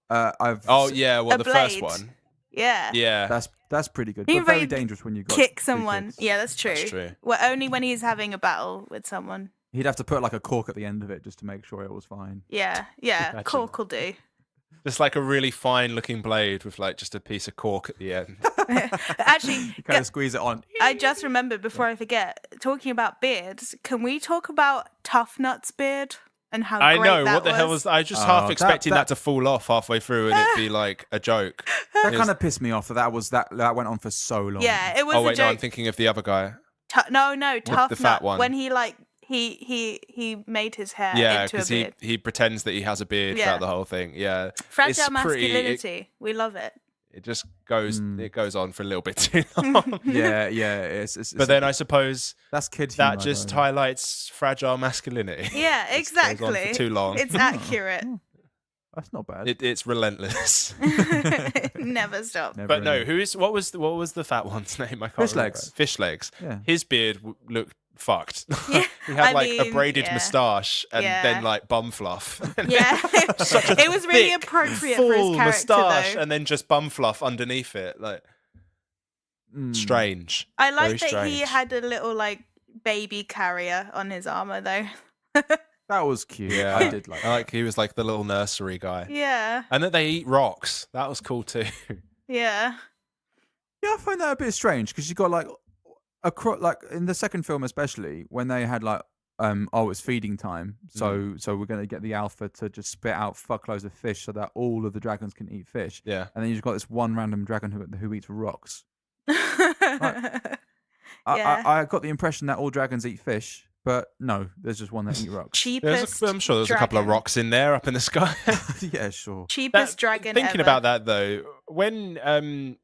Oh yeah. Well, A the first blade. one. Yeah. Yeah. That's pretty good, He but very really dangerous when you got Kick two someone. kids. Yeah, that's true. That's true. Well, only when he's having a battle with someone. He'd have to put like a cork at the end of it just to make sure it was fine. Yeah, Imagine. cork will do. Just like a really fine looking blade with like just a piece of cork at the end. Actually, You kind of squeeze it on. I just remembered before I forget, talking about beards, can we talk about Tough Nut's beard and how I great know, that what the hell was I just half expecting that to fall off halfway through and it be like a joke. That kind of pissed me off that went on for so long. Yeah, it was Oh a wait, no, I'm joke. thinking of the other guy. No, Tough the fat Nut. one. When he like he made his hair Yeah, into a because beard. he pretends that he has a beard Yeah. throughout the whole thing. Yeah. Fragile It's pretty- masculinity. We love it. It just goes on for a little bit too long. yeah. It's But then I suppose that's kid humor, that just though. highlights fragile masculinity. Yeah, It goes on exactly. for too long. It's accurate. That's not bad. It's relentless. It never stops. Never But no, ending. what was the fat one's name? I can't Fish remember. legs. Fish legs. Yeah. His beard looked fucked. Yeah, He had I like a mean, braided yeah. moustache and Yeah. then like bum fluff. Yeah, Such a it was really thick, appropriate for his full character, moustache though. and then just bum fluff underneath it. Like strange. I like Very that he strange. had a little like baby carrier on his armor, though. That was cute. Yeah, I did like. I like he was like the little nursery guy. Yeah, And that they eat rocks. That was cool too. yeah. Yeah, I find that a bit strange because you got like like in the second film especially when they had like it's feeding time, so we're gonna get the alpha to just spit out fuckloads of fish so that all of the dragons can eat fish. Yeah. And then you've got this one random dragon who eats rocks. Yeah. I got the impression that all dragons eat fish, but no, there's just one that eat rocks. Cheapest. I'm sure there's a couple of dragon. rocks in there up in the sky. Yeah, sure. Cheapest dragon Thinking ever. about that though, when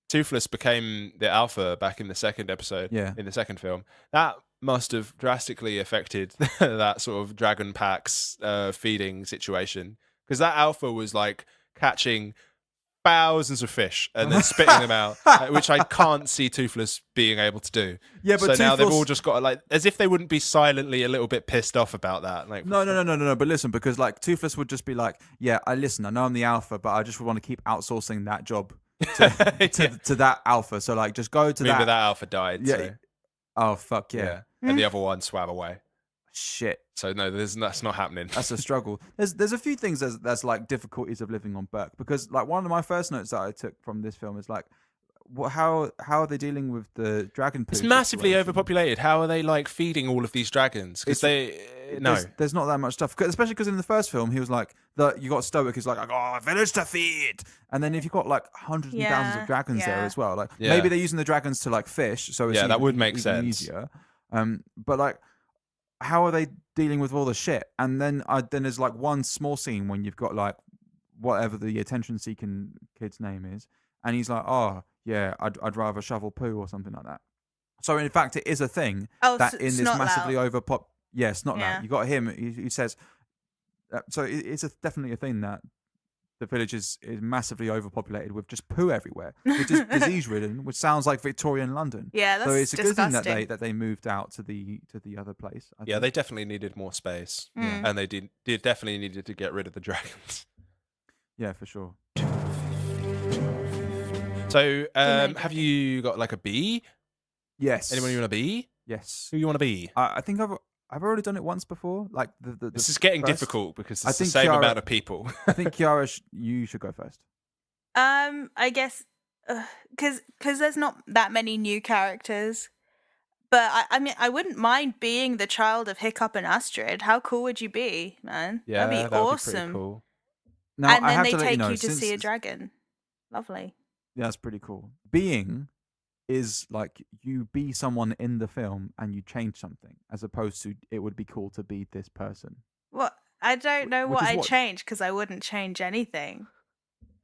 Toothless became the alpha back in the second episode, in the second film, that must have drastically affected that sort of dragon pack's feeding situation, because that alpha was like catching thousands of fish and then spitting them out, which I can't see Toothless being able to do. Yeah, but so now they've Toothless- all just got like, as if they wouldn't be silently a little bit pissed off about that. Like, No. But listen, because like Toothless would just be like, yeah, I know I'm the alpha, but I just want to keep outsourcing that job to that alpha. So like, just go to Remember that. that alpha died. Yeah. So, Oh fuck yeah. and the other one swam away. Shit. So no, that's not happening. That's a struggle. There's a few things that's like difficulties of living on Berk, because like one of my first notes that I took from this film is like, how are they dealing with the dragon poo? It's massively situation? overpopulated. How are they like feeding all of these dragons? Because There's not that much stuff, especially because in the first film he was like, you got Stoic who's like, oh, village to feed, and then if you've got like hundreds and thousands of dragons there as well, like maybe they're using the dragons to like fish, so it's that would make even sense. easier. But like, how are they dealing with all the shit? And then there's like one small scene when you've got like whatever the attention-seeking kid's name is, and he's like, oh yeah, I'd rather shovel poo or something like that. So in fact, it is a thing that in this massively overpop. Yes, not now. You got him. He says. So it's definitely a thing that the village is massively overpopulated with just poo everywhere, which is disease-ridden, which sounds like Victorian London. Yeah, that's so it's a disgusting. good thing that they moved out to the other place. I think. they definitely needed more space, and they did definitely needed to get rid of the dragons. Yeah, for sure. So, have you got like a bee? Yes. Anyone you want to be? Yes. Who you want to be? I think I've already done it once before. Like This is getting first. difficult because I it's the think same Chiara- amount of people. I think Chiara, you should go first. I guess because there's not that many new characters, but I mean I wouldn't mind being the child of Hiccup and Astrid. How cool would you be, man? Yeah, that'd be that would awesome. be pretty cool. Now, And I then have they to let take you know, you to see a since- dragon. Lovely. Yeah, that's pretty cool. Being is like you be someone in the film and you change something, as opposed to it would be cool to be this person. What? I don't know Which what is I'd what- change because I wouldn't change anything.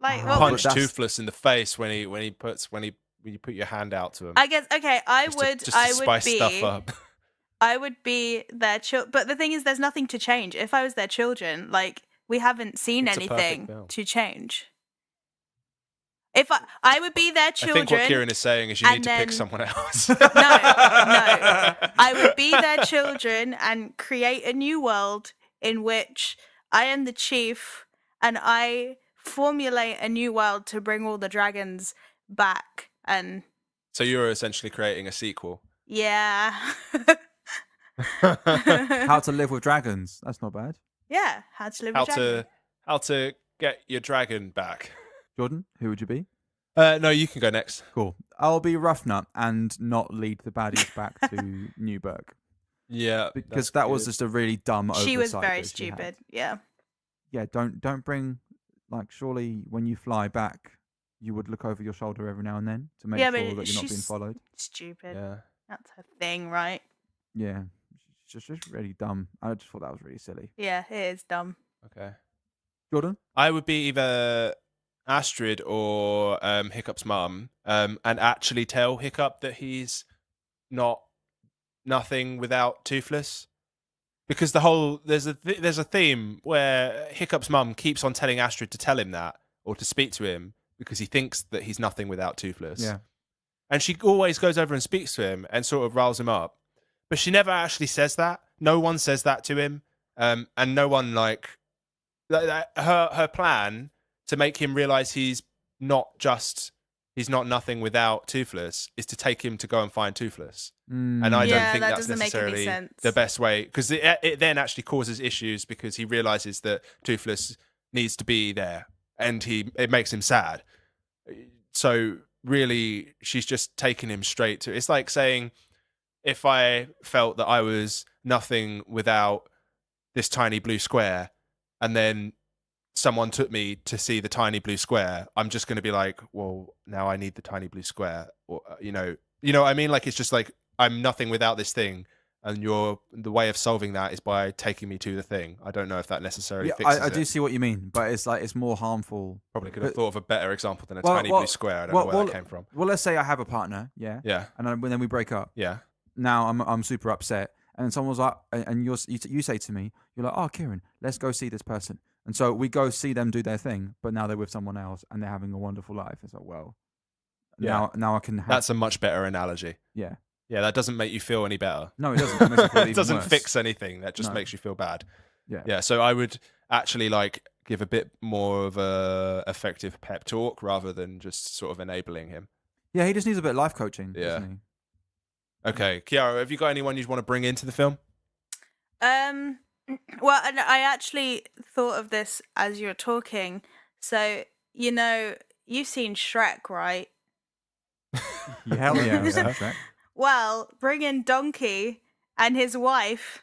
Like, Oh, what but Punch that's- Toothless in the face when you put your hand out to him. I guess okay. I Just to- would. just to I would spice be. stuff up. I would be their child. But the thing is, there's nothing to change. If I was their children, like we haven't seen It's a perfect anything film. to change. If I would be their I children. think what Kieran is saying is you and need to pick then- someone else. No. I would be their children and create a new world in which I am the chief and I formulate a new world to bring all the dragons back. And So you're essentially creating a sequel. yeah. How to live with dragons. That's not bad. Yeah, how to live how with dragons. how to get your dragon back. Jordan, who would you be? No, you can go next. Cool. I'll be Rough Nut and not lead the baddies back to Newburgh. Yeah, Because that was just a really dumb oversight. She was very that she had. stupid. Yeah. Yeah, don't bring, like, surely when you fly back, you would look over your shoulder every now and then to make Yeah, sure but that you're not being she's followed. Stupid. Yeah. That's her thing, right? Yeah, it's just really dumb. I just thought that was really silly. Yeah, it is dumb. Okay. Jordan? I would be either Astrid or Hiccup's mum, and actually tell Hiccup that he's nothing without Toothless. Because there's a theme where Hiccup's mum keeps on telling Astrid to tell him that or to speak to him because he thinks that he's nothing without Toothless. Yeah. And she always goes over and speaks to him and sort of riles him up. But she never actually says that. No one says that to him. And no one, like, her plan to make him realize he's not nothing without Toothless is to take him to go and find Toothless. And I don't think that that's doesn't make any necessarily sense. the best way, because it then actually causes issues because he realizes that Toothless needs to be there and it makes him sad. So really, she's just taking him straight to, it's like saying, if I felt that I was nothing without this tiny blue square and then someone took me to see the tiny blue square, I'm just going to be like, well, now I need the tiny blue square. Or, you know what I mean? Like, it's just like, I'm nothing without this thing. And the way of solving that is by taking me to the thing. I don't know if that necessarily fixes it. I do see what you mean, but it's like, it's more harmful. Probably could have thought of a better example than a tiny blue square. I don't know where that came from. Well, let's say I have a partner, yeah? Yeah. And then we break up. Yeah. Now I'm super upset. And someone was like, and you say to me, you're like, oh, Keiran, let's go see this person. And so we go see them do their thing, but now they're with someone else and they're having a wonderful life. It's like, well, Yeah. now I can have... That's a much better analogy. Yeah. Yeah, that doesn't make you feel any better. No, it doesn't. It makes it feel It even doesn't worse. fix anything. That just makes you feel bad. Yeah. Yeah, so I would actually like give a bit more of a effective pep talk rather than just sort of enabling him. Yeah, he just needs a bit of life coaching, Yeah. doesn't he? Okay, Chiara, have you got anyone you'd want to bring into the film? Well, and I actually thought of this as you were talking. So, you've seen Shrek, right? Yeah, hell yeah. I've seen Shrek. Well, bring in Donkey and his wife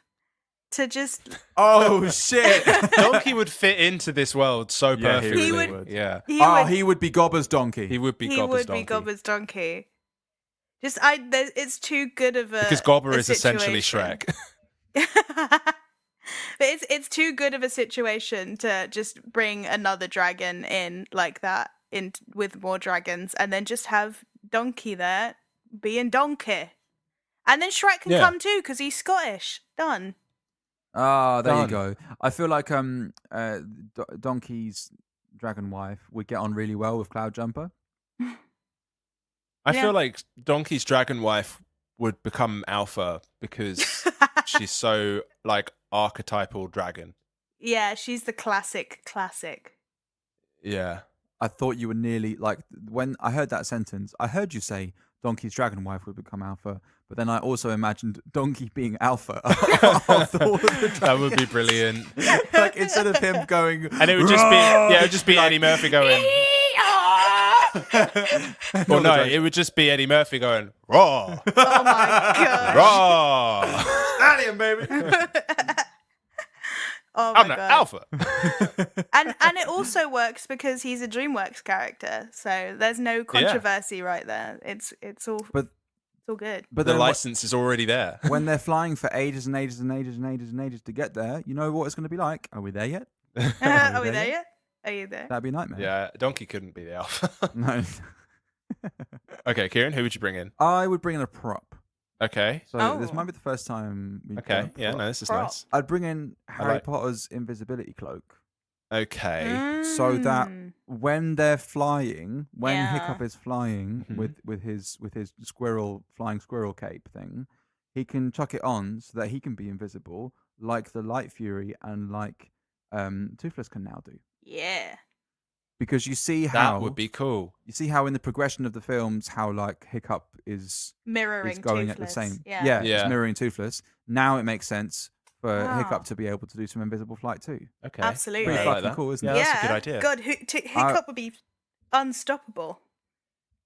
to just... Oh, shit. Donkey would fit into this world so Yeah, perfectly. he really would. Yeah, He would be Gobber's donkey. he would be He Gobber's would donkey. be Gobber's donkey. It's too good of a... Because Gobber a is essentially situation. Shrek. But it's too good of a situation to just bring another dragon in like that, in with more dragons, and then just have Donkey there being Donkey, and then Shrek can come too because he's Scottish. Done. Ah, there you Done. go. I feel like Donkey's dragon wife would get on really well with Cloud Jumper. I Yeah. feel like Donkey's dragon wife would become alpha because she's so like archetypal dragon. Yeah, she's the classic. Yeah. I thought you were nearly like, when I heard that sentence, I heard you say Donkey's dragon wife would become alpha, but then I also imagined Donkey being alpha. That would be brilliant. Like, instead of him going, And it would just be Eddie Murphy going. Well, no, it would just be Eddie Murphy going raw, Oh my god. raw. Stallion, baby. Oh my I'm not god. alpha. And it also works because he's a DreamWorks character, so there's no controversy right there. It's all good. But The then license is already there. when they're flying for ages and ages and ages and ages and ages to get there, you know what it's going to be like? Are we there yet? Are we there yet? Are you there? That'd be a nightmare. Yeah, Donkey couldn't be the alpha. No. Okay, Kieran, who would you bring in? I would bring in a prop. Okay. So this Oh. might be the first time we've Okay. done a Yeah, prop. no, this is Prop. nice. I'd bring in Harry like- Potter's invisibility cloak. Okay. So that Mm. when they're flying, when Yeah. Hiccup is flying Mhm. with his flying squirrel cape thing, he can chuck it on so that he can be invisible, like the Light Fury and like Toothless can now do. Yeah. because you see how That would be cool. you see how in the progression of the films, how like Hiccup is Mirroring going Toothless. at the same. Yeah. It's Yeah. mirroring Toothless. Now it makes sense for Wow. Hiccup to be able to do some invisible flight too. Okay. Absolutely. Pretty I like fucking that. cool, isn't Yeah, it? that's a good idea. God, Hiccup would be unstoppable.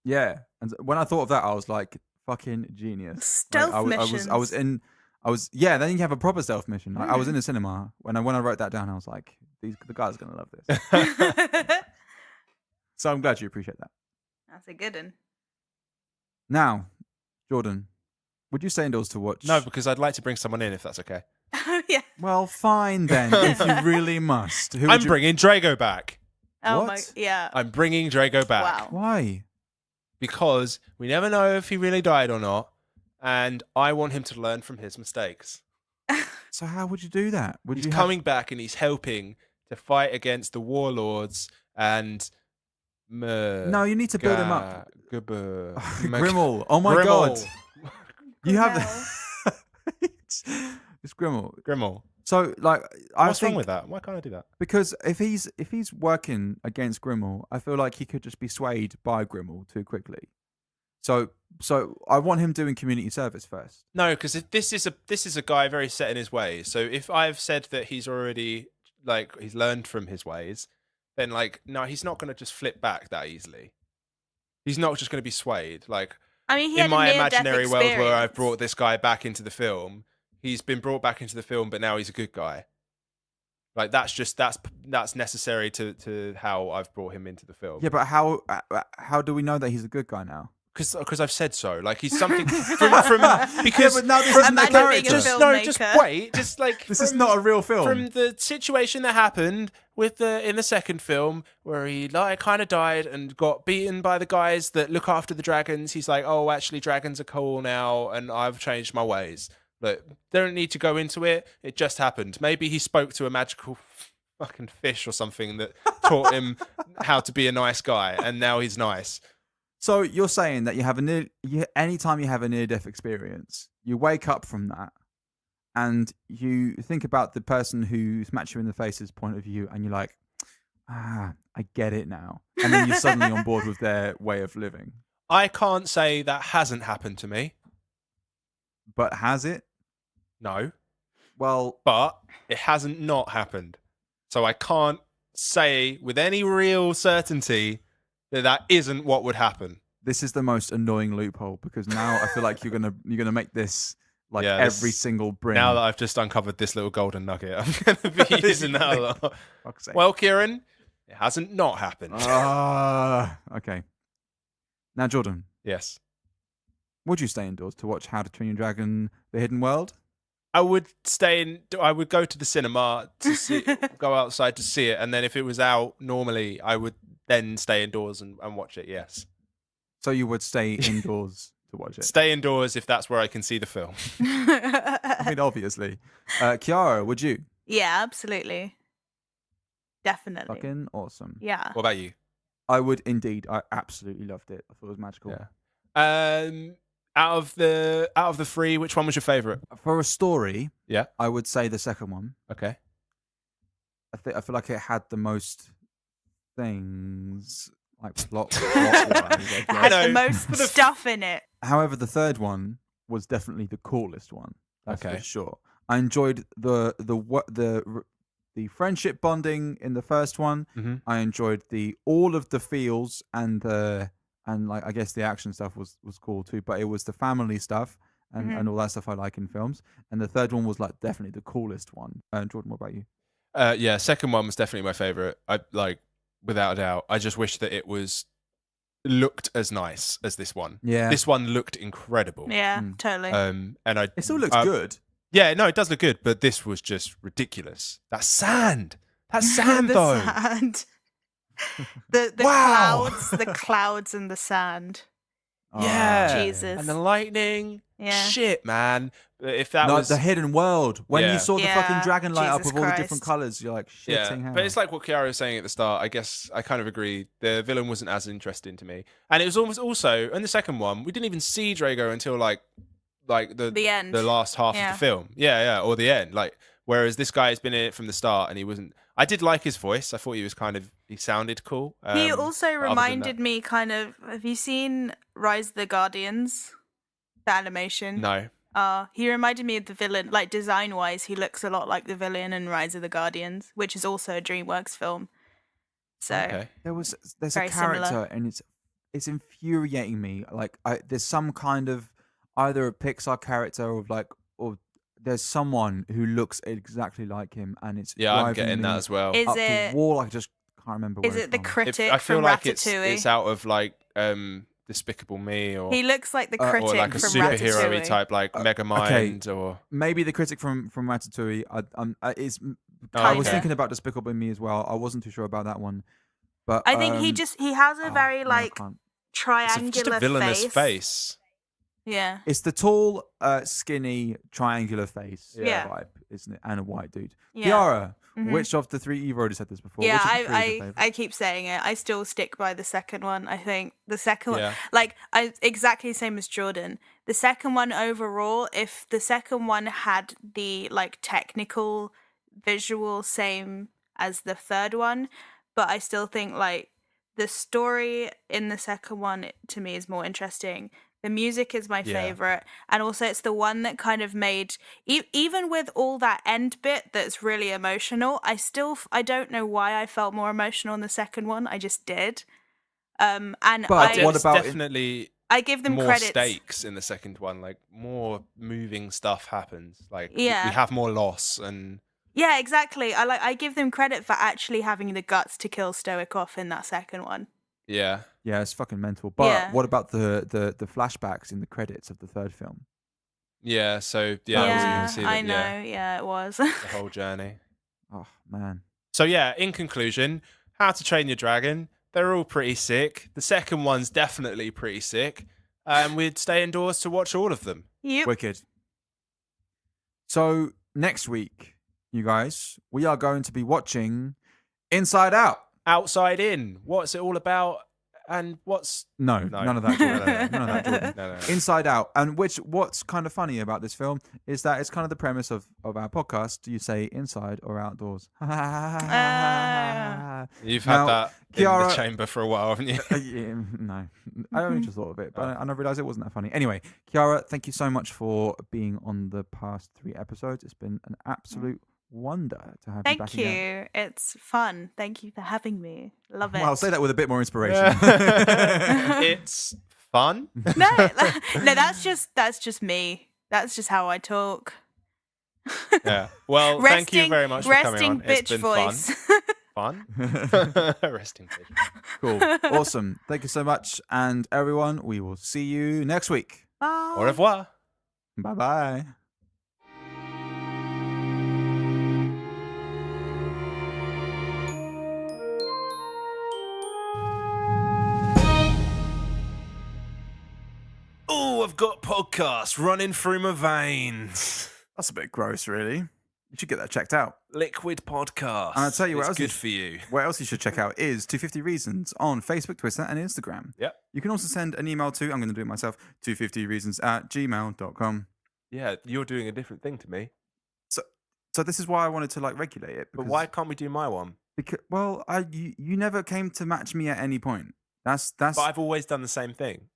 Yeah, and when I thought of that, I was like, fucking genius. Stealth like, missions. Then you have a proper stealth mission. Like, I was in the cinema when I wrote that down. I was like, the guy's gonna love this. So I'm glad you appreciate that. That's a good one. Now, Jordan, would you stay indoors to watch? No, because I'd like to bring someone in if that's okay. Yeah. Well, fine then, if you really must. Who would I'm you... bringing Drago back. Oh What? my. Yeah. I'm bringing Drago back. Wow. Why? Because we never know if he really died or not, and I want him to learn from his mistakes. So how would you do that? Would He's you coming back and he's helping to fight against the warlords and. No, you need to build him up. Grimmel. Grimmel. Oh my god. You have Grimmel. it's Grimmel. Grimmel. So like, I What's think wrong with that? Why can't I do that? because if he's working against Grimmel, I feel like he could just be swayed by Grimmel too quickly. So I want him doing community service first. No, because this is a guy very set in his ways. So if I've said that he's already he's learned from his ways, then no, he's not going to just flip back that easily. He's not just going to be swayed. I mean, he In had my a near-death imaginary world where I've experience. brought this guy back into the film, he's been brought back into the film, but now he's a good guy. That's necessary to how I've brought him into the film. Yeah, but how do we know that he's a good guy now? Because I've said so. He's something from because but now this isn't the character. being a just filmmaker. wait, This is not a real film. From the situation that happened in the second film where he kind of died and got beaten by the guys that look after the dragons. He's like, oh, actually, dragons are cool now, and I've changed my ways. But don't need to go into it. It just happened. Maybe he spoke to a magical fucking fish or something that taught him how to be a nice guy, and now he's nice. So you're saying that anytime you have a near-death experience, you wake up from that, and you think about the person who smacked you in the face's point of view, and you're like, I get it now, and then you're suddenly on board with their way of living. I can't say that hasn't happened to me. But has it? No. Well, But it hasn't not happened. So I can't say with any real certainty that isn't what would happen. this is the most annoying loophole because now I feel like you're gonna make this every single bring. Now that I've just uncovered this little golden nugget, I'm going to be using that a lot. Fuck's sake. Well, Kieran, it hasn't not happened. Okay. Now, Jordan, Yes. would you stay indoors to watch How to Train Your Dragon: The Hidden World? I would I would go to the cinema to see, go outside to see it, and then if it was out normally, I would then stay indoors and watch it. Yes, So you would stay indoors to watch it? stay indoors if that's where I can see the film. I mean, obviously. Chiara, would you? Yeah, absolutely. Definitely. Fucking awesome. Yeah. What about you? I would indeed. I absolutely loved it. I thought it was magical. Yeah. Out of the three, which one was your favorite? For a story, Yeah. I would say the second one. Okay. I feel like it had the most things, like plot-wise. I It guess. has know. the most stuff in it. However, the third one was definitely the coolest one. That's Okay. for sure. I enjoyed the friendship bonding in the first one. Mm-hmm. I enjoyed all of the feels and I guess the action stuff was cool too. But it was the family stuff and all that stuff I like in films. And the third one was definitely the coolest one. Jordan, what about you? Yeah, second one was definitely my favorite. I without a doubt. I just wish that it looked as nice as this one. Yeah, This one looked incredible. Yeah, totally. And it still looks good. Yeah, no, it does look good, but this was just ridiculous. That sand The though. sand. The Wow. clouds and the sand. Yeah, Jesus. and the lightning. Yeah. Shit, man. If that was the hidden world. When Yeah. you saw the fucking Yeah, dragon light up Jesus with all the different Christ. colors, you're like, yeah, shitting hell. but it's like what Chiara was saying at the start. I guess I kind of agree. The villain wasn't as interesting to me, and it was almost also in the second one. We didn't even see Drago until like The end. the last half Yeah. of the film. Yeah, or the end. Whereas this guy has been in it from the start, and he wasn't. I did like his voice. I thought he he sounded cool. He but also other than reminded that- me kind of. Have you seen Rise of the Guardians? The animation. No. He reminded me of the villain, like design-wise. He looks a lot like the villain in Rise of the Guardians, which is also a DreamWorks film. So Okay. There's Very a character, similar. and it's infuriating me. Like, there's some kind of either a Pixar character or there's someone who looks exactly like him, and it's Yeah, I'm driving getting me that as well. Is up it the wall. I just can't remember. is where it the it's from. critic I feel from like Ratatouille? it's out of like Despicable Me or He looks like the or critic or like a from superhero-y Ratatouille. type like Megamind or Maybe the critic from Ratatouille. Oh, I was okay. thinking about Despicable Me as well. I wasn't too sure about that one, but I think he has a very no, I like can't. it's triangular just a villainous face. face. Yeah. It's the tall, skinny, triangular face Yeah. vibe, isn't it? And a white dude. Yeah. Kiara, Mhm. which of the three, you've already said this before. Yeah, which of the three is your favorite? I keep saying it. I still stick by the second one. I think the second Yeah. one, like, exactly the same as Jordan. The second one overall, if the second one had the like technical visual same as the third one, but I still think like the story in the second one to me is more interesting. The music is my Yeah. favorite, and also it's the one that kind of made even with all that end bit that's really emotional. I don't know why I felt more emotional in the second one. I just did. And But I what There's about in- definitely I give them more credits. stakes in the second one? Like more moving stuff happens. Like Yeah. we have more loss and Yeah, exactly. I give them credit for actually having the guts to kill Stoic off in that second one. yeah. Yeah, it's fucking mental. But Yeah. what about the flashbacks in the credits of the third film? Yeah, so That was yeah, even- you Yeah, can see that, I know. yeah, Yeah, it was. the whole journey. Oh man. So yeah, in conclusion, How to Train Your Dragon, they're all pretty sick. The second one's definitely pretty sick. We'd stay indoors to watch all of them. Yep. Wicked. So next week, you guys, we are going to be watching Inside Out. Outside In, what's it all about? And what's No, No. none of that, Jordan. None of that, Jordan. no. Inside Out. And what's kind of funny about this film is that it's kind of the premise of our podcast. Do you say inside or outdoors? You've Now, had that in Chiara- the chamber for a while, haven't you? Yeah, no, I only just thought of it, but I realised it wasn't that funny. Anyway, Chiara, thank you so much for being on the past 3 episodes. It's been an absolute wonder to have you Thank back you. again. It's fun. Thank you for having me. Love it. Well, I'll say that with a bit more inspiration. It's fun. No, no, that's just me. That's just how I talk. Yeah. Well, thank you very much for coming resting on. It's bitch been voice. fun. Resting bitch. Cool. Awesome. Thank you so much. And everyone, we will see you next week. Bye. Au revoir. Bye-bye. Oh, I've got podcasts running through my veins. That's a bit gross, really. You should get that checked out. Liquid podcast. And I'll tell you what it's else good you- for you. What else you should check out is 250 Reasons on Facebook, Twitter, and Instagram. Yep. You can also send an email to, I'm going to do it myself, 250reasons@gmail.com. Yeah, you're doing a different thing to me. So this is why I wanted to like regulate it. But because- why can't we do my one? Because you never came to match me at any point. That's. But I've always done the same thing.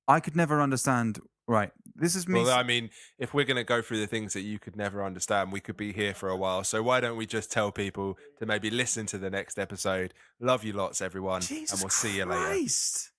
I could never understand. Right. This is me. Well, I mean, if we're going to go through the things that you could never understand, we could be here for a while. So why don't we just tell people to maybe listen to the next episode? Love you lots, everyone. Jesus and we'll see you later. Christ.